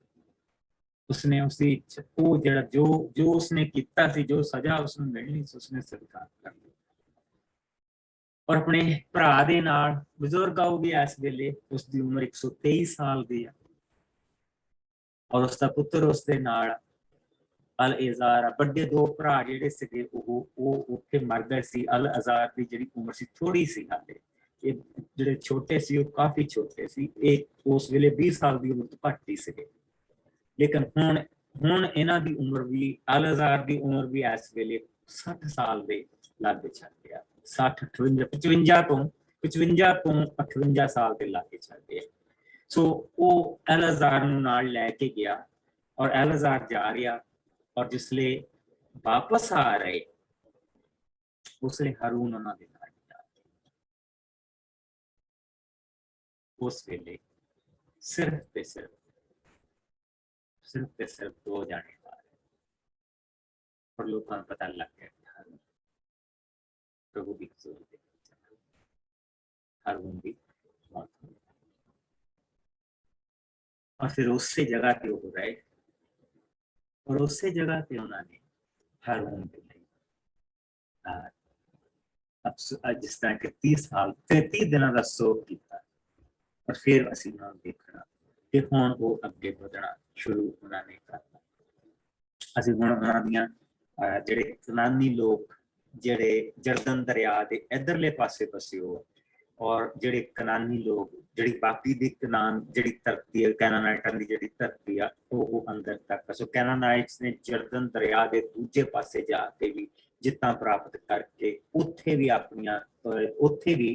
ਉਸਨੇ ਉਸਦੀ ਉਹ ਜਿਹੜਾ ਜੋ ਉਸਨੇ ਕੀਤਾ ਸੀ, ਜੋ ਸਜ਼ਾ ਉਸਨੂੰ ਮਿਲਣੀ ਸੀ, ਉਸਨੇ ਸਵੀਕਾਰ ਕਰ ਲਈ। ਔਰ ਆਪਣੇ ਭਰਾ ਦੇ ਨਾਲ, ਬਜ਼ੁਰਗ ਆਉਗੀ ਇਸ ਵੇਲੇ, ਉਸਦੀ ਉਮਰ 123 ਸਾਲ ਦੀ ਹੈ, ਔਰ ਉਸਦਾ ਪੁੱਤਰ ਉਸਦੇ ਨਾਲ ਅਲਆਜ਼ਾਰ। ਵੱਡੇ 2 ਭਰਾ ਜਿਹੜੇ ਸੀਗੇ ਉਹ ਉੱਥੇ ਮਰ ਗਏ ਸੀ। ਅਲਆਜ਼ਾਰ ਦੀ ਜਿਹੜੀ ਉਮਰ ਸੀ ਥੋੜੀ ਸੀ ਹਾਲੇ, ਇਹ ਜਿਹੜੇ ਛੋਟੇ ਸੀ ਉਹ ਕਾਫੀ ਛੋਟੇ ਸੀ। ਇਹ ਉਸ ਵੇਲੇ 20 ਸਾਲ ਦੀ ਉਮਰ ਤੋਂ ਘੱਟ ਹੀ ਸੀਗੇ। ਲੇਕਿਨ ਹੁਣ ਇਹਨਾਂ ਦੀ ਉਮਰ ਵੀ, ਅਲਆਜ਼ਾਰ ਦੀ ਉਮਰ ਵੀ ਇਸ ਵੇਲੇ 60 ਸਾਲ ਦੇ ਲਾਗੇ ਚੱਲ ਗਿਆ। 55 ਤੋਂ 58 ਸਾਲ ਦੇ ਲਾਗੇ ਚੱਲ ਗਿਆ। ਸੋ ਉਹ ਅਲਆਜ਼ਾਰ ਨੂੰ ਨਾਲ ਲੈ ਕੇ ਗਿਆ, ਔਰ ਅਲਆਜ਼ਾਰ ਜਾ ਰਿਹਾ, ਔਰ ਜਿਸਲੇ ਵਾਪਸ ਆ ਰਹੇ ਉਸਲੇ ਹਾਰੂਨ ਉਹਨਾਂ ਦੇ ਨਾਲ उस वेले सिर्फ ते सिर्फ 2 जाने बाहर और लोगों को पता लग गया प्रभु की हजूरी हारून की मौत हो गई। और फिर उससे जगह पे हो गए और उससे जगह पे उन्होंने हारून के लिए अब जिस तरह के 30 साल 33 दिनों का सोग किया और फिर असीं उन्होंने देखना कि हुण वो अगे बढ़ना शुरू उन्होंने करना। ਅਸੀਂ ਹੁਣ ਉਹਨਾਂ ਦੀਆਂ ਜਿਹੜੇ ਕਨਾਨੀ ਲੋਕ ਜਿਹੜੇ ਜਰਦਨ ਦਰਿਆ ਦੇ ਇਧਰਲੇ ਪਾਸੇ ਬਸੇ ਹੋ ਔਰ ਜਿਹੜੇ ਕਨਾਨੀ ਲੋਕ ਜਿਹੜੀ ਬਾਕੀ ਦੀ ਕਨਾਨ ਜਿਹੜੀ ਧਰਤੀ ਹੈ ਕੈਨਾਨਾਈਟਾਂ ਦੀ ਜਿਹੜੀ ਧਰਤੀ ਆ ਉਹ ਅੰਦਰ ਤੱਕ ਸੋ ਕੈਨਾਨਾਈਟਸ ਨੇ ਜਰਦਨ ਦਰਿਆ ਦੇ ਦੂਜੇ ਪਾਸੇ ਜਾ ਕੇ ਵੀ ਜਿੱਤਾਂ ਪ੍ਰਾਪਤ ਕਰਕੇ ਉੱਥੇ ਵੀ ਆਪਣੀਆਂ ਉੱਥੇ ਵੀ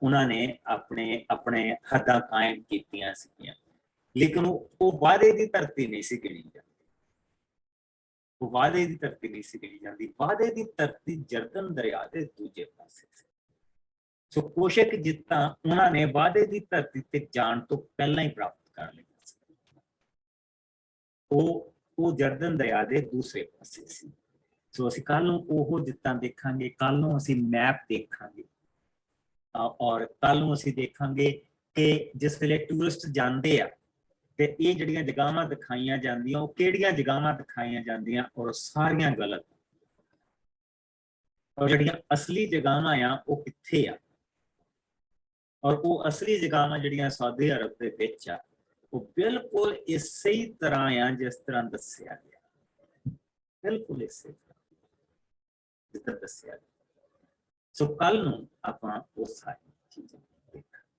ਉਹਨਾਂ ਨੇ ਆਪਣੇ ਆਪਣੇ ਹੱਦਾਂ ਕਾਇਮ ਕੀਤੀਆਂ ਸੀਗੀਆਂ ਲੇਕਿਨ ਉਹ ਵਾਅਦੇ ਦੀ ਧਰਤੀ ਨਹੀਂ ਸੀ ਗਿਣੀ ਜਾਂਦੀ। वो वादे की धरती नहीं सी गिनी जाती वादे की धरती जरदन दरिया के दूजे पासे सो कोशक जितना उन्होंने वादे की धरती ते जान तो पहला ही प्राप्त कर लिया वो जरदन दरिया के दूसरे पासे सी। सो असीं कल नूं ओह जितना देखांगे कल नूं असीं मैप देखांगे और कल नूं असीं देखांगे कि जिस वेले टूरिस्ट जांदे आ ਤੇ ਇਹ ਜਿਹੜੀਆਂ ਜਗ੍ਹਾਵਾਂ ਦਿਖਾਈਆਂ ਜਾਂਦੀਆਂ ਉਹ ਕਿਹੜੀਆਂ ਜਗ੍ਹਾਵਾਂ ਦਿਖਾਈਆਂ ਜਾਂਦੀਆਂ ਔਰ ਸਾਰੀਆਂ ਗਲਤ ਔਰ ਜਿਹੜੀਆਂ ਅਸਲੀ ਜਗ੍ਹਾਵਾਂ ਆ ਉਹ ਕਿੱਥੇ ਆ ਔਰ ਉਹ ਅਸਲੀ ਜਗ੍ਹਾਵਾਂ ਜਿਹੜੀਆਂ ਸਾਊਦੀ ਅਰਬ ਦੇ ਵਿੱਚ ਆ ਉਹ ਬਿਲਕੁਲ ਇਸੇ ਹੀ ਤਰ੍ਹਾਂ ਆ ਜਿਸ ਤਰ੍ਹਾਂ ਦੱਸਿਆ ਗਿਆ ਬਿਲਕੁਲ ਇਸੇ ਤਰ੍ਹਾਂ ਜਿਸ ਤਰ੍ਹਾਂ ਦੱਸਿਆ ਗਿਆ। ਸੋ ਕੱਲ ਨੂੰ ਆਪਾਂ ਉਹ ਸਾਰੀ ਚੀਜ਼ਾਂ ਦੇਖਾਂਗੇ।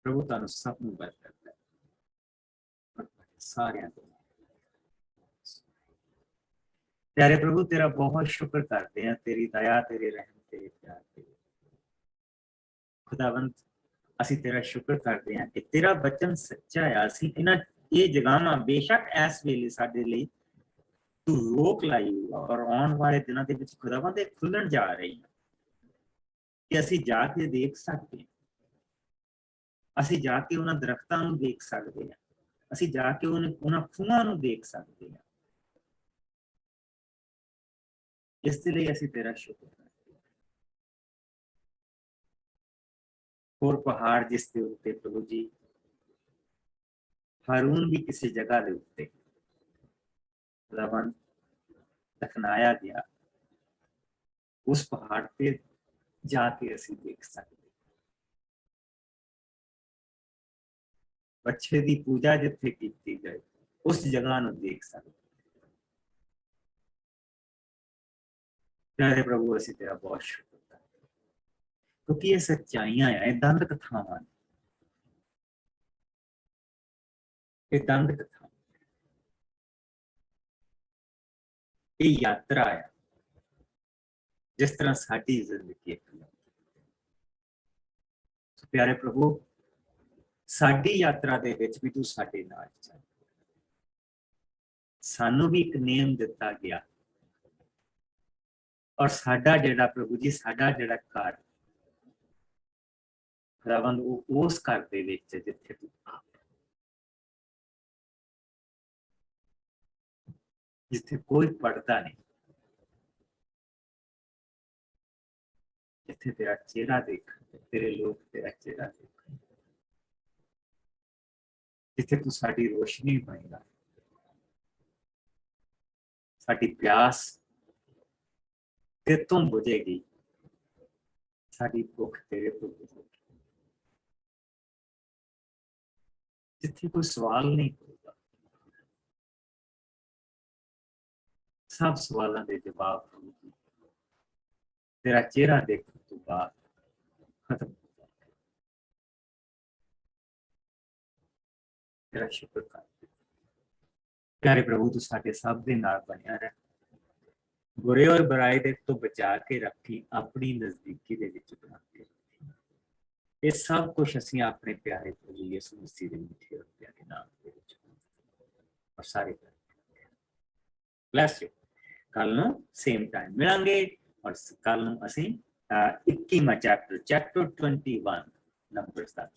ਪ੍ਰਭੂ ਤੁਹਾਨੂੰ ਸਭ ਨੂੰ ਬਰਕਤ सारे प्यारे प्रभु तेरा बहुत शुक्र करते हैं तेरी दया तेरे रहम तेरे प्यार तेरे खुदावंत असी तेरा शुक्र करते हैं कि तेरा वचन सच्चा है। असी इन्हां ये जगहां बेशक इस वेले साडे लई तू रोक लाई और आने वाले दिनों के विच खुदावंत खुलण जा रही है कि असी जाके देख सकते हैं असी जाके उन्हां दरख्तां नूं देख सकते हैं ਅਸੀਂ ਜਾ ਕੇ ਉਹਨਾਂ ਖੂਹਾਂ ਨੂੰ ਦੇਖ ਸਕਦੇ ਹਾਂ। ਇਸ ਦੇ ਲਈ ਅਸੀਂ ਤੇਰਾ ਸ਼ੁਕਰ ਕਰਦੇ ਹਾਂ। ਹੋਰ ਪਹਾੜ ਜਿਸ ਦੇ ਉੱਤੇ ਪ੍ਰਭੂ ਜੀ ਹਾरून ਵੀ ਕਿਸੇ ਜਗ੍ਹਾ ਦੇ ਉੱਤੇ ਦਫਨਾਇਆ ਗਿਆ ਉਸ ਪਹਾੜ ਤੇ ਜਾ ਕੇ ਅਸੀਂ ਦੇਖ ਸਕਦੇ बच्चे की पूजा जिथे की जाए उस जगह ਨੂੰ देख सकते। प्यारे प्रभु ਅਸੀਂ तेरा बहुत शुक्र करते क्योंकि ये सच्चाइयां है दंद कथावां ये दंद कथा ये यात्रा है जिस तरह साडी जिंदगी है। प्यारे प्रभु साडी यात्रा दे विच भी तू साडे नाल चल सानू भी एक नियम दिता गया और साडा जेड़ा प्रभु जी साडा जेड़ा घर खुदावंद उस घर दे विच जिथे तू जिथे कोई पड़दा नहीं जिथे तेरा चेहरा देख तेरे लोग तेरा चेहरा देख जिथे तू साडी रोशनी बनेगा साडी प्यास तेरे तो बुझेगी साडी भुख तेरे तो बुझेगी जिथे कोई सवाल नहीं होगा सब सवालों के जवाब तेरा चेहरा देखने तो बाद खत्म तेरा शुक्र कर। प्यारे प्रभु तू साडे सब दे नाल बनिया रह बुरे और बुराई दे तो बचा के रखी अपनी नजदीकी दे विच बना के रखी ये सब कुछ असीं अपने प्यारे प्रभु यीशु मसीह दे मीठे और प्यारे नाम दे विच और सारे ब्लेस यू। कल नूं सेम टाइम मिलांगे और कल नूं असीं 21वां चैप्टर 21 ਨੰਬਰਸ ਦਾ